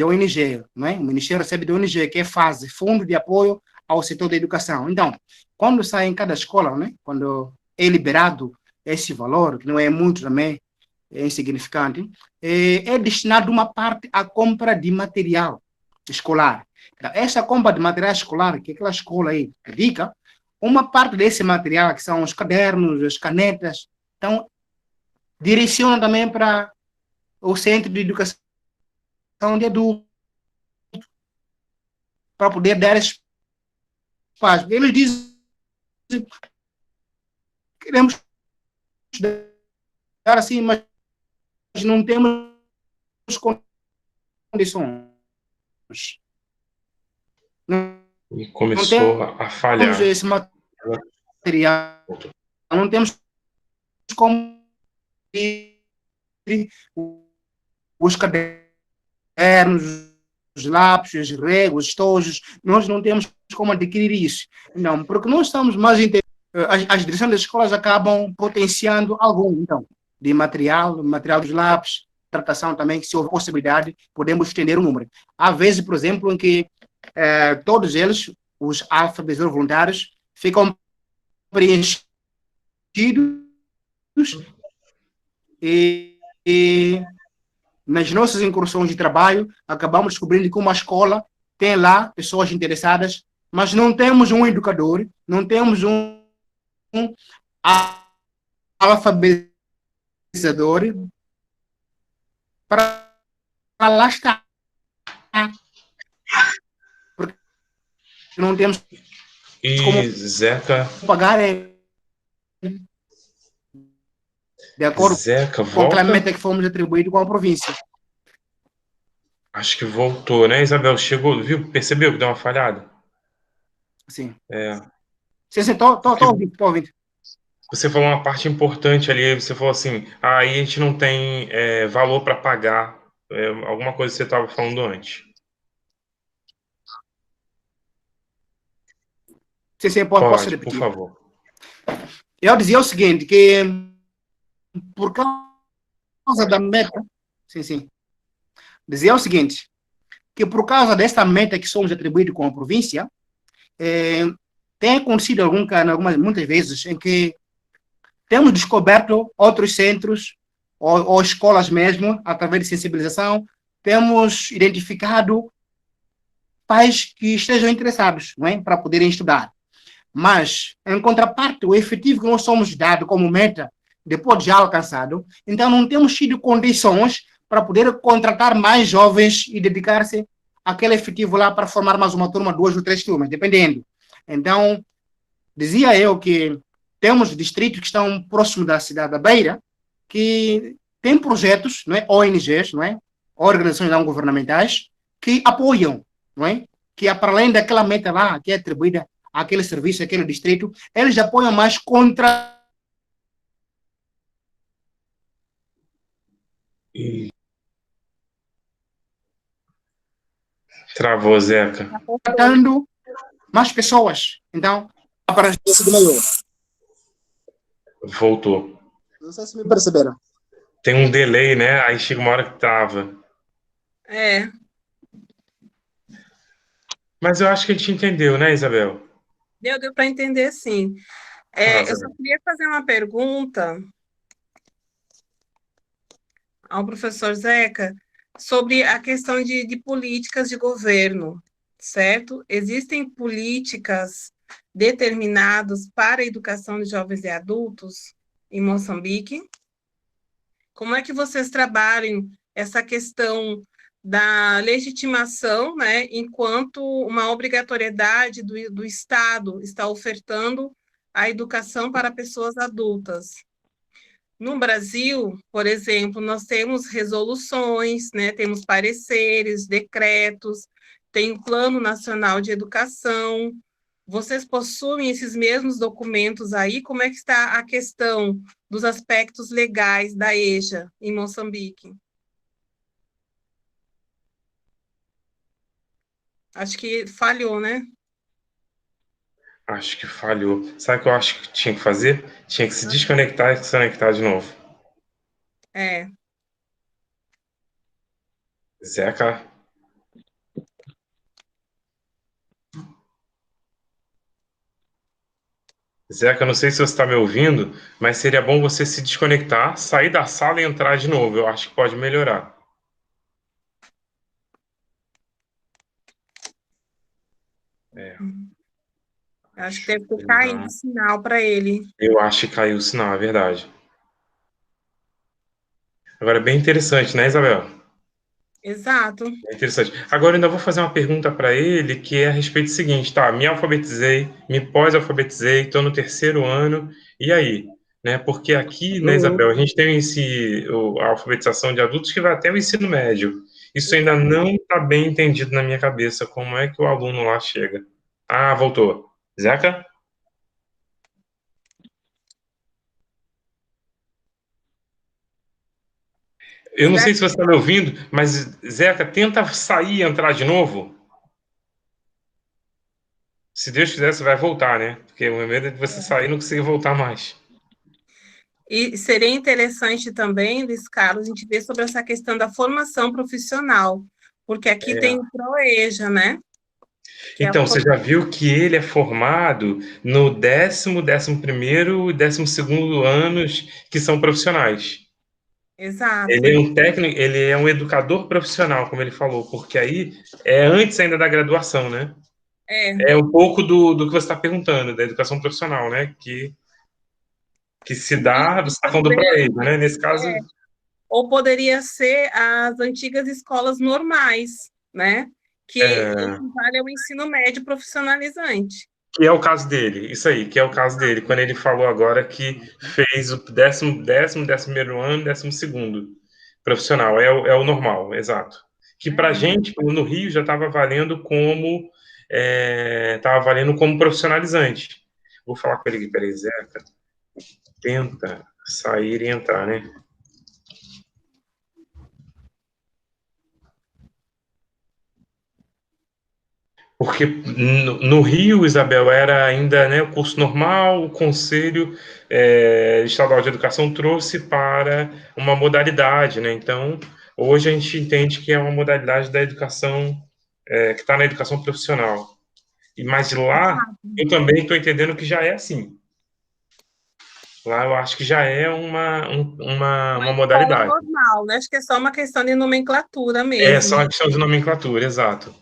ONG, não é? O Ministério recebe de ONG, que é FASE, Fundo de Apoio ao Setor da Educação. Então, quando sai em cada escola, né? Quando é liberado esse valor, que não é muito também, é insignificante, é destinado uma parte à compra de material escolar. Então, essa compra de material escolar, que aquela escola aí dedica, uma parte desse material, que são os cadernos, as canetas, então, direciona também para o Centro de Educação de Adultos, para poder dar esses pais. Eles dizem que queremos dar assim, mas não temos condições. E começou a Temos falhar. esse material, não temos como os cadernos, os lápis, os regos, os estojos, nós não temos como adquirir isso. Não, porque nós estamos mais as direções das escolas acabam potenciando algum, então, de material dos lápis, tratação também, se houver possibilidade, podemos estender o número. Há vezes, por exemplo, em que todos eles, os alfabetizadores voluntários, ficam preenchidos e nas nossas incursões de trabalho, acabamos descobrindo que uma escola tem lá pessoas interessadas, mas não temos um educador, não temos um alfabetizador para lá estar. Porque não temos como Zeca, pagar de acordo Zeca, com aquela volta? meta que fomos atribuídos com a província. Acho que voltou, né, Isabel? Chegou, viu? Percebeu que deu uma falhada? Sim. É. Sim, estou ouvindo. Você falou uma parte importante ali, você falou assim, aí a gente não tem valor para pagar alguma coisa que você estava falando antes. Sim, posso Pode, por repetir. favor. Eu dizia o seguinte, que por causa da meta, sim, dizia o seguinte, que por causa desta meta que somos atribuídos com a província, tem acontecido muitas vezes em que temos descoberto outros centros ou escolas mesmo, através de sensibilização, temos identificado pais que estejam interessados, não é, para poderem estudar. Mas, em contraparte, o efetivo que nós somos dado como meta, depois de já alcançado, então não temos tido condições para poder contratar mais jovens e dedicar-se àquele efetivo lá para formar mais uma turma, 2 ou 3 turmas, dependendo. Então, dizia eu que temos distritos que estão próximos da cidade da Beira, que têm projetos, não é, ONGs, não é, organizações não governamentais, que apoiam, não é, que para além daquela meta lá, que é atribuída àquele serviço, àquele distrito, eles apoiam mais contra... Travou, Zeca. Contratando mais pessoas. Então, para do maior. Voltou. Não sei se me perceberam. Tem um delay, né? Aí chega uma hora que trava. É. Mas eu acho que a gente entendeu, né, Isabel? Deu para entender, sim. Eu só queria fazer uma pergunta ao professor Zeca sobre a questão de políticas de governo, certo? Existem políticas determinadas para a educação de jovens e adultos em Moçambique? Como é que vocês trabalham essa questão da legitimação, né, enquanto uma obrigatoriedade do Estado está ofertando a educação para pessoas adultas? No Brasil, por exemplo, nós temos resoluções, né, temos pareceres, decretos, tem o Plano Nacional de Educação, Vocês possuem esses mesmos documentos aí? Como é que está a questão dos aspectos legais da EJA em Moçambique? Acho que falhou, né? Acho que falhou. Sabe o que eu acho que tinha que fazer? Tinha que se desconectar e se conectar de novo. É. Zeca, Zeca, não sei se você está me ouvindo, mas seria bom você se desconectar, sair da sala e entrar de novo. Eu acho que pode melhorar. É, Acho que deixa deve ter eu caído o dar. sinal para ele. Eu acho que caiu o sinal, é verdade. Agora, é bem interessante, né, Isabel? Exato. É interessante. Agora, eu ainda vou fazer uma pergunta para ele, que é a respeito do seguinte, tá? Me alfabetizei, me pós-alfabetizei, estou no terceiro ano, e aí? Né? Porque aqui, né, Isabel, a gente tem a alfabetização de adultos que vai até o ensino médio. Isso ainda não está bem entendido na minha cabeça, como é que o aluno lá chega. Ah, voltou. Zeca? Eu não sei se você está me ouvindo, mas, Zeca, tenta sair e entrar de novo. Se Deus quiser, você vai voltar, né? Porque o meu medo é de você sair e não conseguir voltar mais. E seria interessante também, Luiz Carlos, a gente ver sobre essa questão da formação profissional, porque aqui tem o ProEja, né? Que é a Então, você já viu que ele é formado no 11º e 12º anos, que são profissionais. Ele Exato. é um técnico, ele é um educador profissional, como ele falou, porque aí é antes ainda da graduação, né? É. É um pouco do que você está perguntando, da educação profissional, né? Que se dá, você está falando do Também, ProEja, né? Nesse caso, ou poderia ser as antigas escolas normais, né? Que é, equivale ao ensino médio profissionalizante. que é o caso dele, isso aí, que é o caso dele, quando ele falou agora que fez o 11º ano, 12º profissional, é o normal, exato. Que pra gente, no Rio, já estava valendo como profissionalizante. Vou falar com ele aqui, peraí, Zeca, tenta sair e entrar, né? Porque no Rio, Isabel, era ainda, né, o curso normal, o Conselho Estadual de Educação trouxe para uma modalidade, né? Então, hoje a gente entende que é uma modalidade da educação, que está na educação profissional. Mas lá, eu também estou entendendo que já é assim. Lá eu acho que já é uma Escola modalidade. normal, né? Acho que é só uma questão de nomenclatura É só mesmo. uma questão de nomenclatura, exato.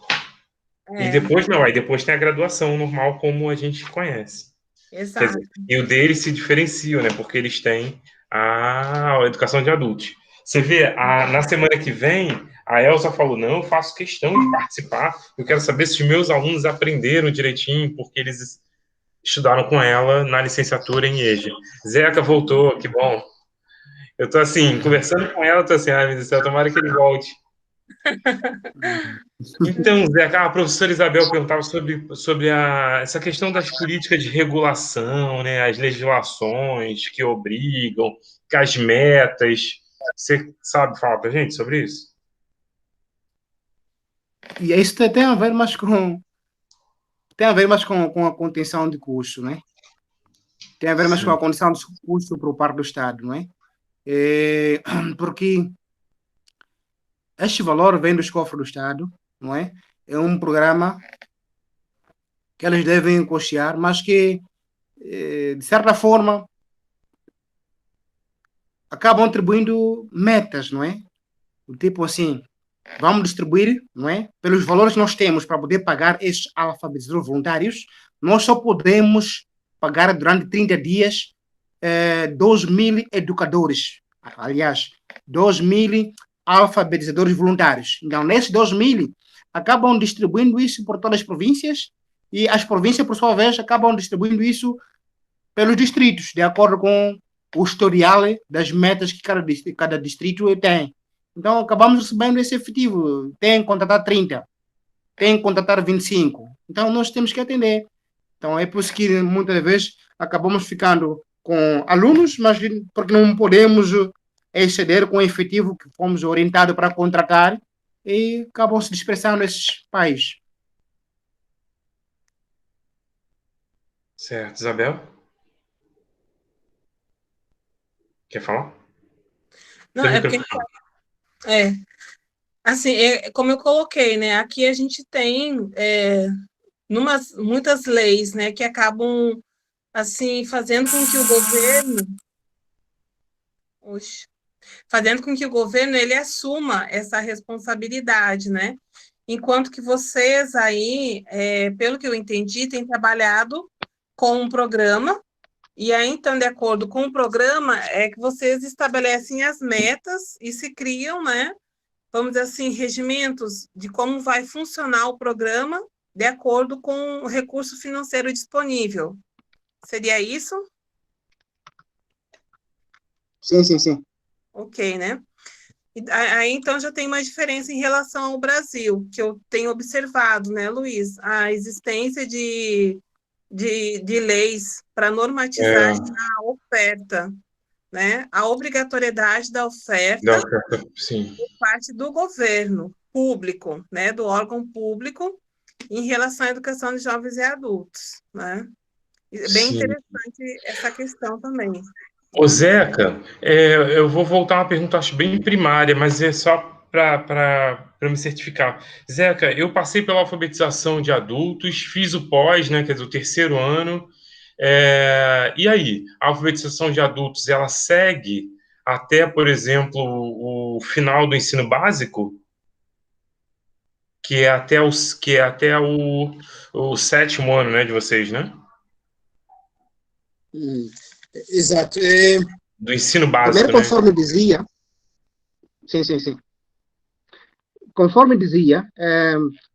E É, depois não, aí depois tem a graduação normal como a gente conhece. Quer dizer, exato. e o deles se diferenciam, né? Porque eles têm a educação de adultos. Você vê, na semana que vem, a Elsa falou: não, eu faço questão de participar, eu quero saber se os meus alunos aprenderam direitinho, porque eles estudaram com ela na licenciatura em EJA. Zeca voltou, que bom. Eu tô assim, conversando com ela, tô assim, ai meu Deus do céu, tomara que ele volte. Então, Zé, a professora Isabel perguntava sobre essa questão das políticas de regulação, né, as legislações que obrigam, que as metas. Você sabe falar para a gente sobre isso? E isso tem a ver mais com a contenção de custo, né? Tem a ver mais com Sim. a condição de custo por parte do Estado, não é? Porque este valor vem dos cofres do Estado, não é? É um programa que eles devem custear, mas que, de certa forma, acabam atribuindo metas, não é? Tipo assim, vamos distribuir, não é? Pelos valores que nós temos para poder pagar esses alfabetizadores voluntários, nós só podemos pagar durante 30 dias 2.000 educadores. Aliás, 2.000 alfabetizadores voluntários. Então, nesses 2.000, acabam distribuindo isso por todas as províncias e as províncias, por sua vez, acabam distribuindo isso pelos distritos, de acordo com o historial das metas que cada distrito tem. Então, acabamos recebendo esse efetivo. Tem que contratar 30, tem que contratar 25. Então, nós temos que atender. Então, é por isso que muitas vezes acabamos ficando com alunos, mas porque não podemos exceder com o efetivo que fomos orientados para contratar e acabam se dispersando esses pais. Certo. Isabel? Quer falar? Não, Seu é porque microfone. assim, como eu coloquei, né? Aqui a gente tem muitas leis, né, que acabam assim fazendo com que o governo, oxe, fazendo com que o governo ele assuma essa responsabilidade, né? Enquanto que vocês aí, pelo que eu entendi, têm trabalhado com um programa, e aí, então, de acordo com o programa, é que vocês estabelecem as metas e se criam, né? Vamos dizer assim, regimentos de como vai funcionar o programa de acordo com o recurso financeiro disponível. Seria isso? Sim, sim, sim. Ok, né? Aí, então, já tem uma diferença em relação ao Brasil, que eu tenho observado, né, Luiz? A existência de leis para normatizar É, a oferta, né? A obrigatoriedade da da oferta oferta, sim. por parte do governo público, né, do órgão público, em relação à educação de jovens e adultos, né? É bem Sim. interessante essa questão também. Ô, Zeca, eu vou voltar a uma pergunta, acho bem primária, mas é só para me certificar. Zeca, eu passei pela alfabetização de adultos, fiz o pós, né, quer dizer, o terceiro ano. E aí, a alfabetização de adultos, ela segue até, por exemplo, o final do ensino básico, que é até o sétimo ano, né, de vocês, né? Exato. Do ensino básico, Primeiro, né? conforme dizia, sim, sim, sim. Conforme dizia,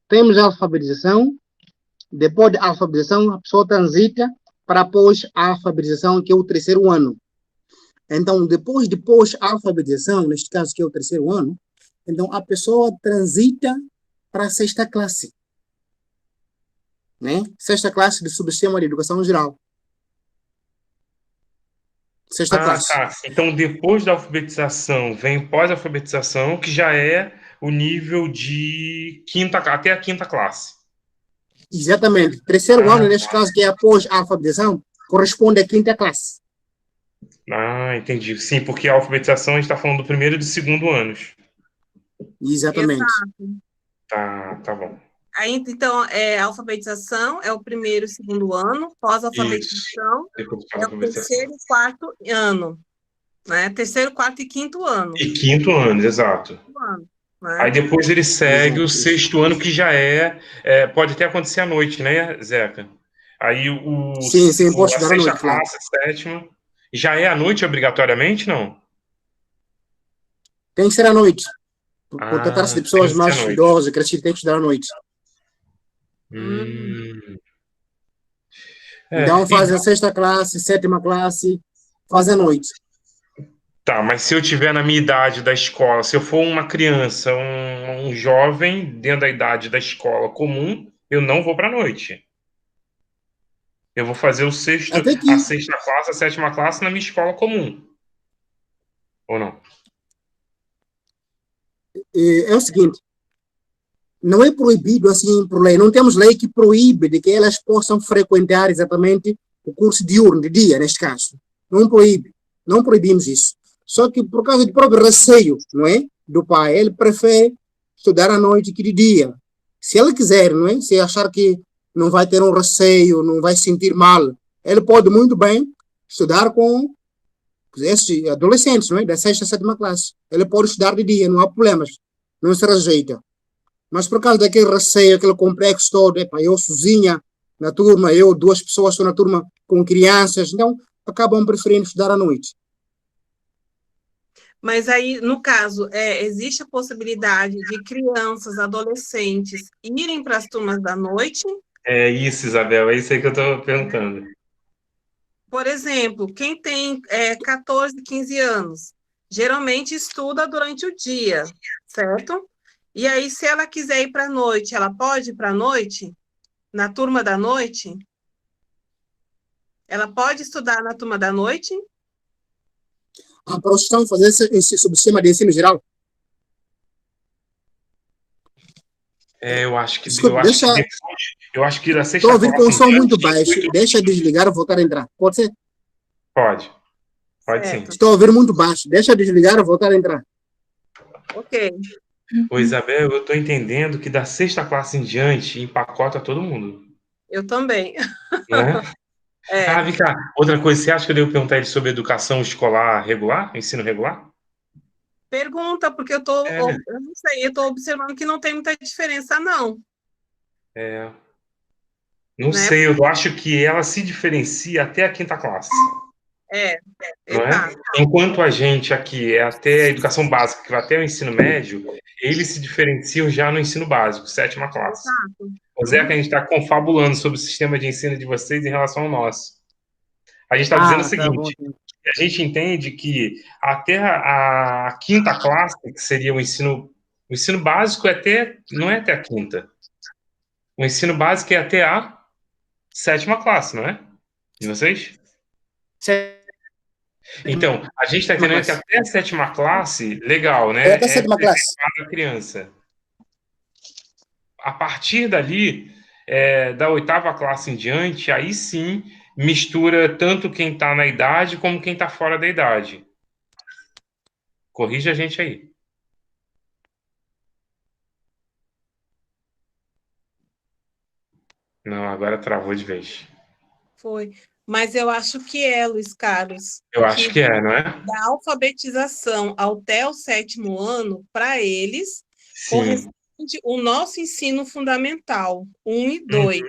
temos a alfabetização, depois da alfabetização, a pessoa transita para após a alfabetização, que é o terceiro ano. Então, depois a alfabetização, neste caso que é o terceiro ano, então a pessoa transita para a sexta classe, né? Sexta classe do subsistema de educação geral. Sexta Ah, classe. tá. Então, depois da alfabetização, vem pós-alfabetização, que já é o nível de até a quinta classe. Exatamente. Terceiro Ah, ano, neste caso, que é após a alfabetização, corresponde à quinta classe. entendi. Sim, porque a alfabetização a gente está falando do primeiro e do segundo anos. Exatamente. Exato. Tá bom. Aí, então, a alfabetização é o primeiro e segundo ano, Isso. pós-alfabetização Depois da é o alfabetização. terceiro e quarto ano, né? Terceiro, quarto e quinto ano. E quinto ano, exato. Aí Né? depois ele segue o Exato. sexto ano, que já pode até acontecer à noite, né, Zeca? Aí Sim, sim, posso a estudar à sexta noite, claro. classe, a sétima, já é à noite obrigatoriamente, não? Tem que ser à noite. Por tratar-se Ah, de tem pessoas que ser à mais noite. idosas, crescidas, tem que estudar à noite. Hum. Hum. Então, E faz a sexta classe, sétima classe, faz à noite. tá, mas se eu tiver na minha idade da escola, se eu for uma criança, um jovem dentro da idade da escola comum, eu não vou para noite. Eu vou fazer Até a que sexta classe, a sétima classe na minha escola comum, ou não? é o seguinte, não é proibido assim por lei. Não temos lei que proíbe de que elas possam frequentar exatamente o curso diurno, de dia, neste caso. Não proíbe. Não proibimos isso. Só que por causa do próprio receio, não é? Do pai, ele prefere estudar à noite que de dia. Se ele quiser, não é? Se achar que não vai ter um receio, não vai se sentir mal, ele pode muito bem estudar com esses adolescentes, não é? Da sexta, sétima classe. Ele pode estudar de dia, não há problemas. Não se rejeita. Mas por causa daquele receio, aquele complexo todo, epa, eu sozinha na turma, eu, duas pessoas estou na turma com crianças, então acabam preferindo estudar à noite. Mas aí, no caso, existe a possibilidade de crianças, adolescentes irem para as turmas da noite? É isso, Isabel, é isso aí que eu estou perguntando. Por exemplo, quem tem 14, 15 anos, geralmente estuda durante o dia, certo? E aí, se ela quiser ir para a noite, ela pode ir para a noite? Na turma da noite? Ela pode estudar na turma da noite? Para os que estão fazendo sobre o sistema de ensino geral. Eu acho que Desculpe, deixa. Eu acho que da sexta Estou a ouvir com um som muito baixo. muito... Deixa desligar e voltar a entrar. Pode ser? Pode sim. Estou a ouvir muito baixo. Deixa desligar e voltar a entrar. Ok. Ô, Isabel, eu estou entendendo que da sexta classe em diante empacota todo mundo. Eu também. Né? Vem cá. Outra coisa, você acha que eu devo perguntar ele sobre educação escolar regular, ensino regular? Pergunta, porque eu não sei, eu estou observando que não tem muita diferença, não. Não sei, eu acho que ela se diferencia até a quinta classe. Não é? Enquanto a gente aqui é até a educação básica, que vai até o ensino médio, eles se diferenciam já no ensino básico, sétima classe. O Zé, que a gente está confabulando sobre o sistema de ensino de vocês em relação ao nosso. A gente está dizendo o seguinte, a gente entende que até a quinta classe, que seria o ensino básico, não é até a quinta. O ensino básico é até a sétima classe, não é? De vocês? Então, a gente está entendendo que até a sétima classe, legal, né? É até a sétima classe. Da criança. A partir dali, da oitava classe em diante, aí sim mistura tanto quem está na idade como quem está fora da idade. Corrija a gente aí. Não, agora travou de vez. Foi. Mas eu acho que Luiz Carlos. Eu acho que não é? Da alfabetização até o 7º ano, para eles, corresponde o nosso ensino fundamental, 1 e 2.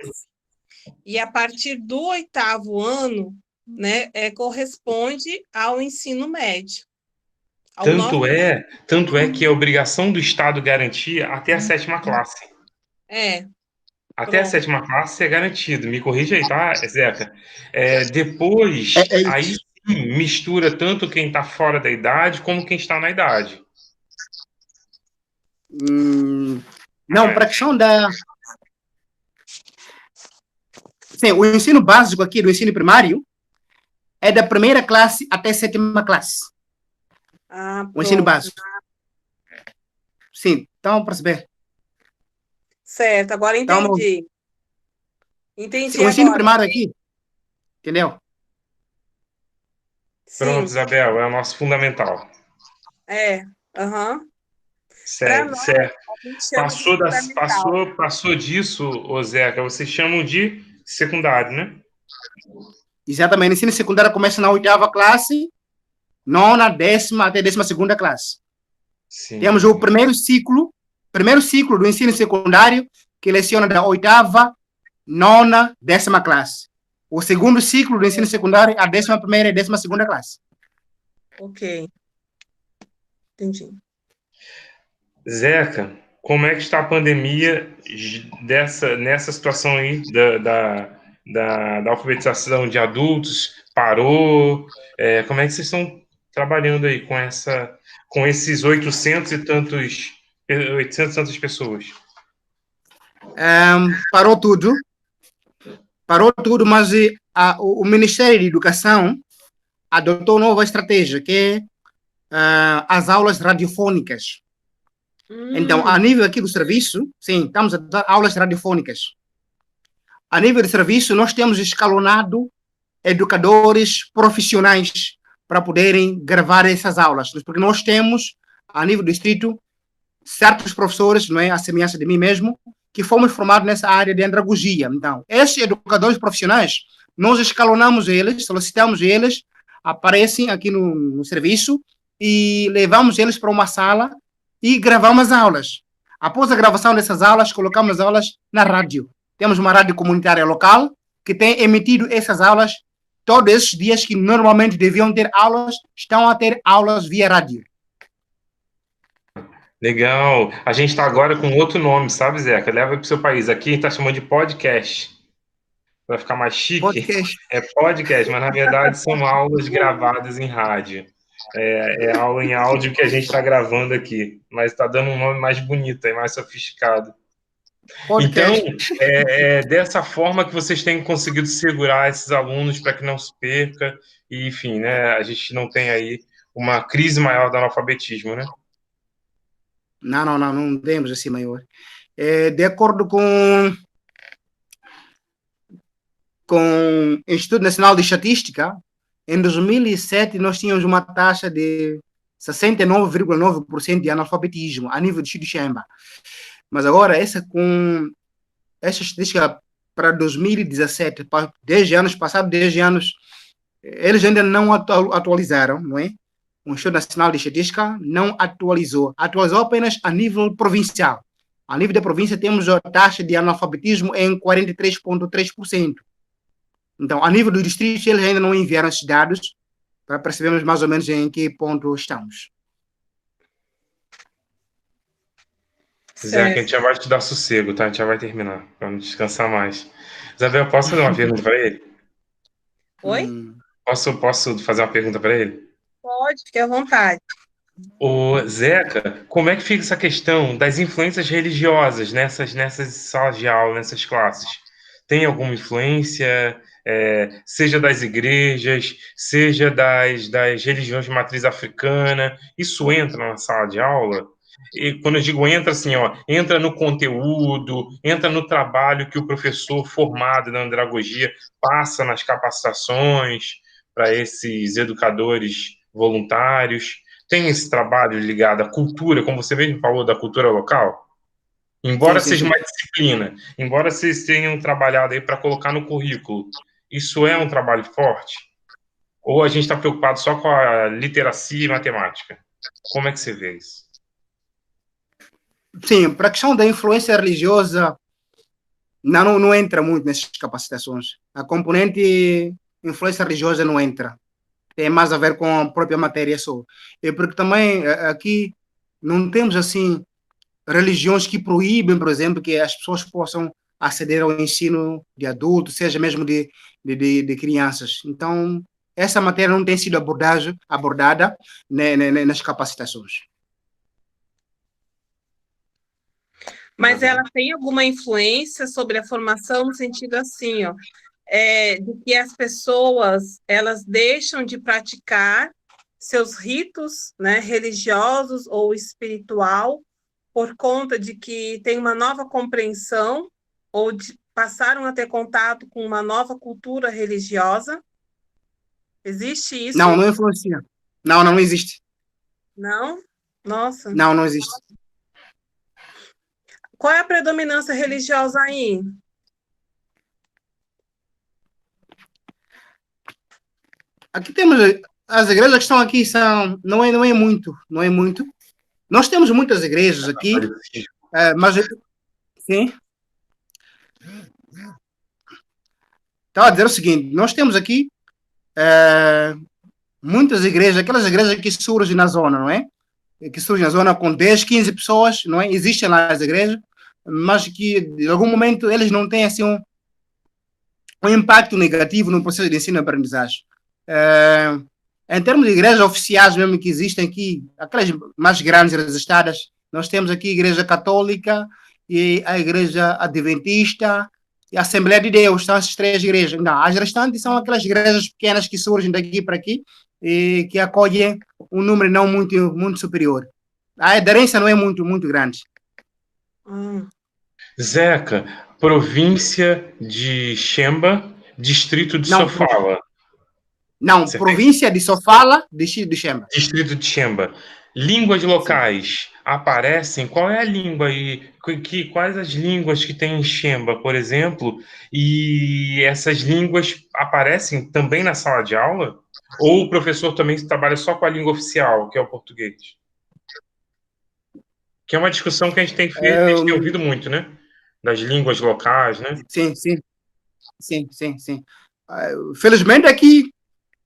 E a partir do 8º ano, né, corresponde ao ensino médio. Tanto é que é obrigação do Estado garantir até a sétima classe. Até a sétima classe é garantido. Me corrija aí, tá, Zeca? Depois, aí sim, mistura tanto quem está fora da idade como quem está na idade. Não, para a questão da... Sim, o ensino básico aqui, do ensino primário, é da primeira classe até a sétima classe. O ensino básico. Sim, então, para saber. Certo, agora entendi. Entendi o ensino primário aqui, entendeu? Pronto, Isabel, é o nosso fundamental. Certo. Passou disso, ô Zeca, vocês chamam de secundário, né? Exatamente, o ensino secundário começa na 8ª classe, 9ª, 10ª até 12ª classe. Sim. Temos o primeiro ciclo do ensino secundário, que leciona da 8ª, 9ª, 10ª classe. O segundo ciclo do ensino secundário, a 11ª e 12ª classe. Ok. Entendi. Zeca, como é que está a pandemia nessa situação aí da alfabetização de adultos? Parou? Como é que vocês estão trabalhando aí com esses 800 e tantas pessoas? Parou tudo, mas o Ministério da Educação adotou nova estratégia, que é as aulas radiofônicas. Então, a nível aqui do serviço, sim, estamos a dar aulas radiofônicas. A nível de serviço, nós temos escalonado educadores profissionais para poderem gravar essas aulas, porque nós temos, a nível do distrito, certos professores, não é, a semelhança de mim mesmo, que fomos formados nessa área de andragogia. Então, esses educadores profissionais, nós escalonamos eles, solicitamos eles, aparecem aqui no serviço e levamos eles para uma sala e gravamos aulas. Após a gravação dessas aulas, colocamos as aulas na rádio. Temos uma rádio comunitária local que tem emitido essas aulas todos esses dias que normalmente deviam ter aulas, estão a ter aulas via rádio. Legal. A gente está agora com outro nome, sabe, Zeca? Leva para o seu país. Aqui a gente está chamando de podcast. Vai ficar mais chique. Podcast. É podcast, mas na verdade são aulas gravadas em rádio. É aula em áudio que a gente está gravando aqui, mas está dando um nome mais bonito e mais sofisticado. Então, Podcast. é dessa forma que vocês têm conseguido segurar esses alunos para que não se perca e, enfim, né, a gente não tem aí uma crise maior do analfabetismo, né? Não temos assim maior. De acordo com o Instituto Nacional de Estatística, em 2007 nós tínhamos uma taxa de 69,9% de analfabetismo a nível de Ximba. Mas agora, essa estatística para 2017, 10 anos, passados 10 anos, eles ainda não atualizaram, não é? O Instituto Nacional de Estatística não atualizou apenas a nível provincial. A nível da província temos a taxa de analfabetismo em 43,3%. Então, a nível do distrito, eles ainda não enviaram esses dados para percebermos mais ou menos em que ponto estamos. Zé, que a gente já vai te dar sossego, tá? A gente já vai terminar, para não descansar mais. Isabel, posso fazer uma pergunta para ele? Oi? Posso fazer uma pergunta para ele? Pode, fique à vontade. Ô, Zeca, como é que fica essa questão das influências religiosas nessas salas de aula, nessas classes? Tem alguma influência, seja das igrejas, seja das religiões de matriz africana? Isso entra na sala de aula? E quando eu digo entra, assim, ó, entra no conteúdo, entra no trabalho que o professor formado na andragogia passa nas capacitações para esses educadores voluntários. Tem esse trabalho ligado à cultura, como você mesmo falou, da cultura local? Embora seja uma disciplina, embora vocês tenham trabalhado aí para colocar no currículo, isso é um trabalho forte? Ou a gente está preocupado só com a literacia e matemática? Como é que você vê isso? Sim, para a questão da influência religiosa, não entra muito nessas capacitações. A componente influência religiosa não entra. Tem mais a ver com a própria matéria só. É porque também aqui não temos assim religiões que proíbem, por exemplo, que as pessoas possam aceder ao ensino de adultos, seja mesmo de crianças. Então, essa matéria não tem sido abordada nas capacitações. Mas ela tem alguma influência sobre a formação no sentido assim, ó, de que as pessoas elas deixam de praticar seus ritos, né, religiosos ou espiritual por conta de que tem uma nova compreensão ou passaram a ter contato com uma nova cultura religiosa? Existe isso? Não influencia. Não existe. Não? Nossa. Não existe. Qual é a predominância religiosa aí? Aqui temos as igrejas que estão aqui não é muito. Nós temos muitas igrejas aqui, mas sim. Estava a dizer o seguinte: nós temos aqui muitas igrejas, aquelas igrejas que surgem na zona, não é? Que surgem na zona com 10, 15 pessoas, não é? Existem lá as igrejas, mas que de algum momento eles não têm assim um impacto negativo no processo de ensino e aprendizagem. Em termos de igrejas oficiais mesmo que existem aqui, aquelas mais grandes registradas, nós temos aqui a Igreja Católica e a Igreja Adventista e a Assembleia de Deus, são essas três igrejas. Não, as restantes são aquelas igrejas pequenas que surgem daqui para aqui e que acolhem um número não muito superior. A aderência não é muito grande. Zeca, província de Xemba, distrito de Sofala. Não, província de Sofala, distrito de Xemba. Distrito de Xemba. Línguas locais aparecem? Qual é a língua aí? Quais as línguas que tem em Xemba, por exemplo? E essas línguas aparecem também na sala de aula? Ou o professor também trabalha só com a língua oficial, que é o português? Que é uma discussão que a gente tem feito, a gente tem ouvido muito, né? Das línguas locais, né? Sim. Felizmente aqui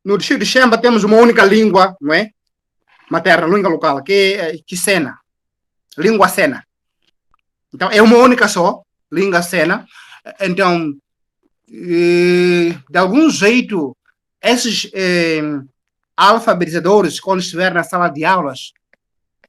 no distrito de Xemba temos uma única língua, não é? Materna, língua local, que é Sena, língua Sena. Então, é uma única só, língua Sena. Então, de algum jeito, esses alfabetizadores, quando estiver na sala de aulas,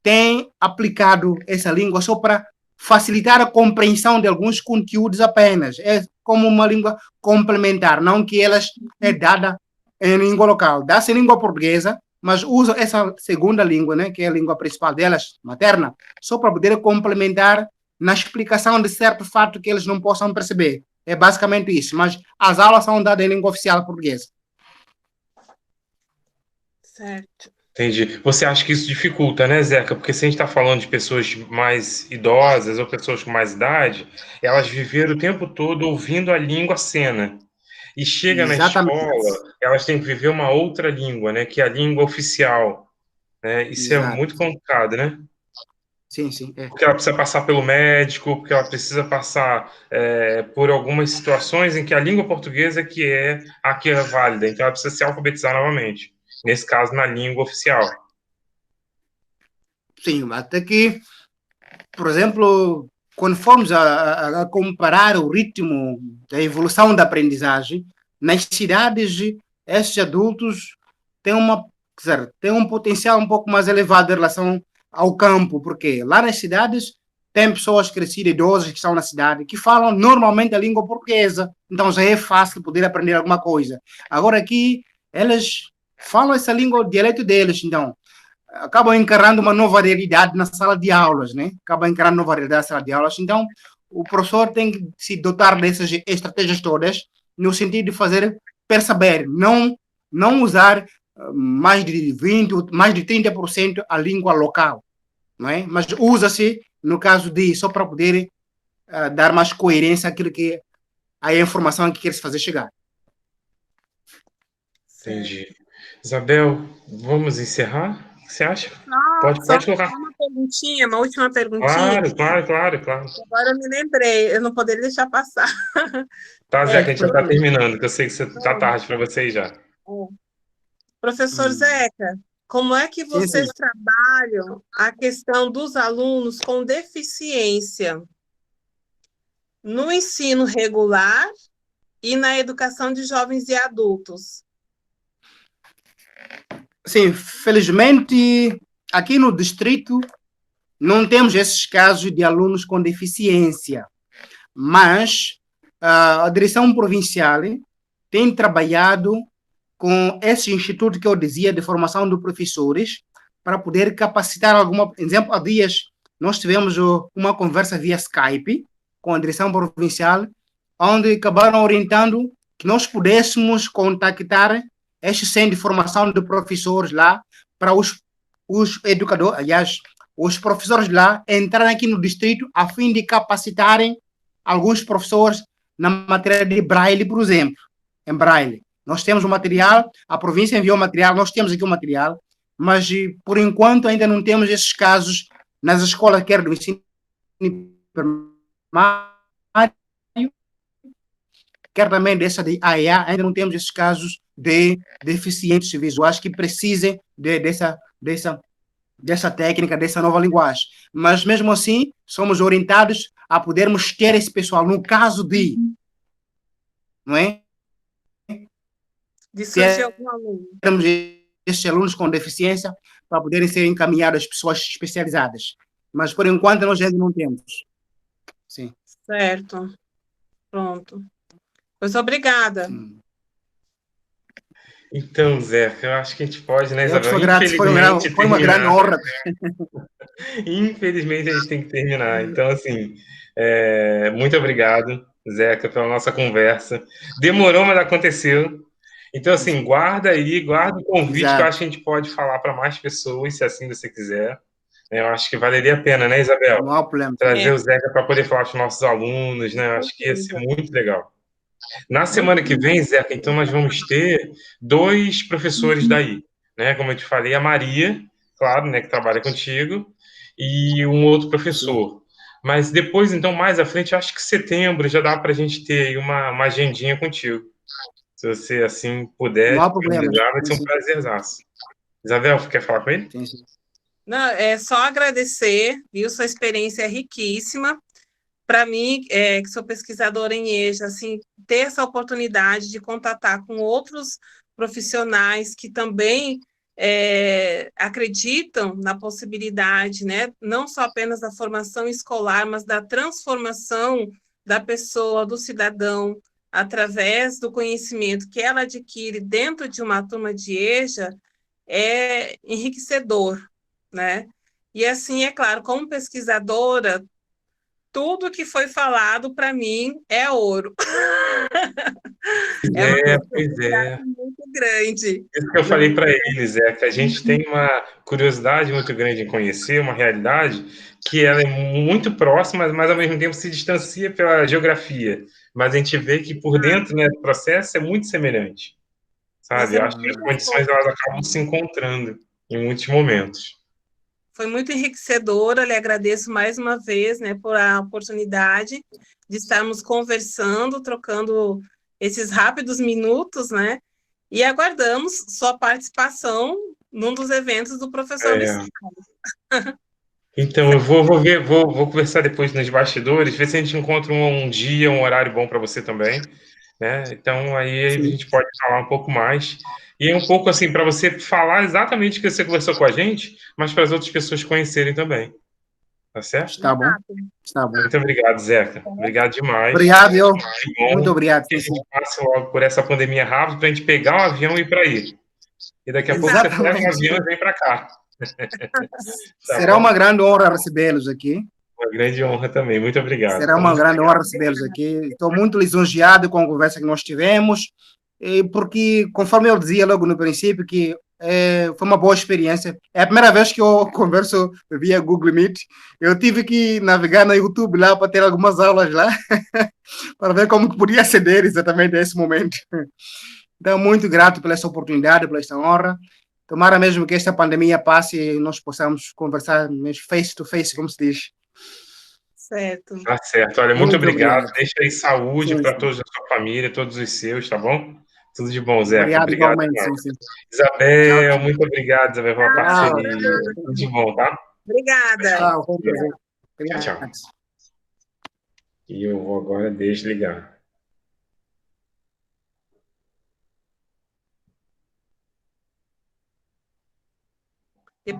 têm aplicado essa língua só para facilitar a compreensão de alguns conteúdos apenas. É como uma língua complementar, não que elas é dada em língua local. Dá-se em língua portuguesa, mas usa essa segunda língua, né, que é a língua principal delas, materna, só para poder complementar na explicação de certo fato que eles não possam perceber. É basicamente isso, mas as aulas são dadas em língua oficial portuguesa. Certo. Entendi. Você acha que isso dificulta, né, Zeca? Porque se a gente está falando de pessoas mais idosas ou pessoas com mais idade, elas viveram o tempo todo ouvindo a língua cena. E chega na Exatamente. escola, elas têm que viver uma outra língua, né, que é a língua oficial, né? Isso é Exato. muito complicado, né? Sim, sim. É. Porque ela precisa passar pelo médico, porque ela precisa passar por algumas situações em que a língua portuguesa que é a que é válida, então ela precisa se alfabetizar novamente. Nesse caso, na língua oficial. Sim, até que, por exemplo, quando formos a comparar o ritmo da evolução da aprendizagem, nas cidades, esses adultos têm quer dizer, têm um potencial um pouco mais elevado em relação ao campo, porque lá nas cidades tem pessoas crescidas, idosas que estão na cidade, que falam normalmente a língua portuguesa, então já é fácil poder aprender alguma coisa. Agora aqui, elas falam essa língua, o dialeto deles, então acabam encarando uma nova realidade na sala de aulas, né? Acabam encarando uma nova realidade na sala de aulas. Então, o professor tem que se dotar dessas estratégias todas no sentido de fazer perceber, não usar mais de 20, mais de 30% a língua local, não é? Mas usa-se no caso de só para poder dar mais coerência àquilo que a informação que quer se fazer chegar. Entendi. Isabel, vamos encerrar? O que você acha? Pode, Só pode colocar. uma perguntinha, uma última perguntinha. Claro, claro, claro, claro. Agora eu me lembrei, eu não poderia deixar passar. Tá, Zé, É, que a gente já tá terminando, que eu sei que tá então, tarde para vocês já. professor Zeca, como é que Sim, sim. vocês trabalham a questão dos alunos com deficiência no ensino regular e na educação de jovens e adultos? Sim, felizmente, aqui no distrito não temos esses casos de alunos com deficiência, mas a direção provincial tem trabalhado com esse instituto que eu dizia de formação de professores para poder capacitar alguma. Por exemplo, há dias nós tivemos uma conversa via Skype com a direção provincial, onde acabaram orientando que nós pudéssemos contactar este centro de formação de professores lá para os educadores, aliás, os professores lá entrarem aqui no distrito a fim de capacitarem alguns professores na matéria de Braille, por exemplo, em Braille. Nós temos o material, a província enviou o material, nós temos aqui o material, mas por enquanto ainda não temos esses casos nas escolas, quer do ensino primário, quer também dessa de AEA, ainda não temos esses casos de deficientes visuais que precisem dessa técnica, dessa nova linguagem. Mas, mesmo assim, somos orientados a podermos ter esse pessoal, no caso de, não é? De surgir algum aluno. Termos esses alunos com deficiência para poderem ser encaminhados às pessoas especializadas. Mas, por enquanto, nós ainda não temos. Sim. Certo. Pronto. Pois obrigada. Então, Zé, eu acho que a gente pode, né, Eu que Isabel? sou grato, Infelizmente, foi uma grande honra. Infelizmente, a gente tem que terminar. Então, assim, muito obrigado, Zeca, pela nossa conversa. Demorou, mas aconteceu. Então, assim, guarda o convite que eu Exato. acho que a gente pode falar para mais pessoas, se assim você quiser. Eu acho que valeria a pena, né, Isabel? Não há problema. Trazer o Zeca para poder falar com os nossos alunos, né? Eu acho que ia ser muito legal. Na semana que vem, Zeca, então nós vamos ter dois professores daí, né? Como eu te falei, a Maria, claro, né, que trabalha contigo, e um outro professor. Mas depois, então, mais à frente, eu acho que setembro já dá para a gente ter aí uma agendinha contigo. Se você, assim, puder Não há problema. disponibilizar, vai ser um prazerzaço. Isabel, quer falar com ele? Sim, sim. Não, é só agradecer, viu? Sua experiência é riquíssima. Para mim, que sou pesquisadora em EJA, assim, ter essa oportunidade de contatar com outros profissionais que também acreditam na possibilidade, né, não só apenas da formação escolar, mas da transformação da pessoa, do cidadão, através do conhecimento que ela adquire dentro de uma turma de EJA, é enriquecedor, né? E assim, é claro, como pesquisadora, tudo que foi falado para mim é ouro. É uma Pois é. muito grande. Isso que eu falei para eles, que a gente tem uma curiosidade muito grande em conhecer uma realidade que ela é muito próxima, mas ao mesmo tempo se distancia pela geografia. Mas a gente vê que por dentro, né, do processo é muito semelhante, Mas sabe? é Eu acho que as condições elas acabam se encontrando em muitos momentos. Foi muito enriquecedora, lhe agradeço mais uma vez, né, por a oportunidade de estarmos conversando, trocando esses rápidos minutos, né, e aguardamos sua participação num dos eventos do professor Luciano. Então, eu vou conversar depois nos bastidores, ver se a gente encontra um dia, um horário bom para você também, né? Então, aí a Sim. gente pode falar um pouco mais. E é um pouco assim, para você falar exatamente o que você conversou com a gente, mas para as outras pessoas conhecerem também. Tá certo? Está bom. Está bom. Muito obrigado, Zeca. Obrigado demais. Obrigado, eu. Que bom Muito obrigado. que a gente passe logo por essa pandemia rápido para a gente pegar um avião e ir para aí. E daqui a pouco você pega um avião e vem para cá. Será uma grande honra recebê-los aqui. Uma grande honra também. Muito obrigado. Será uma grande honra recebê-los aqui. Estou muito lisonjeado com a conversa que nós tivemos, porque, conforme eu dizia logo no princípio, que foi uma boa experiência. É a primeira vez que eu converso via Google Meet. Eu tive que navegar no YouTube lá para ter algumas aulas lá, para ver como que podia aceder exatamente a esse momento. Então, muito grato pela essa oportunidade, pela esta honra. Tomara mesmo que esta pandemia passe e nós possamos conversar face to face, como se diz. Certo. Tá certo. Olha, muito obrigado. Deixa aí saúde para todos da sua família, todos os seus, tá bom? Tudo de bom, Zeca. Obrigado igualmente. Sim. Isabel, tchau. Muito obrigado, Isabel, pela parceria. Tudo de bom, tá? Obrigada. Tchau. Tchau. E eu vou agora desligar.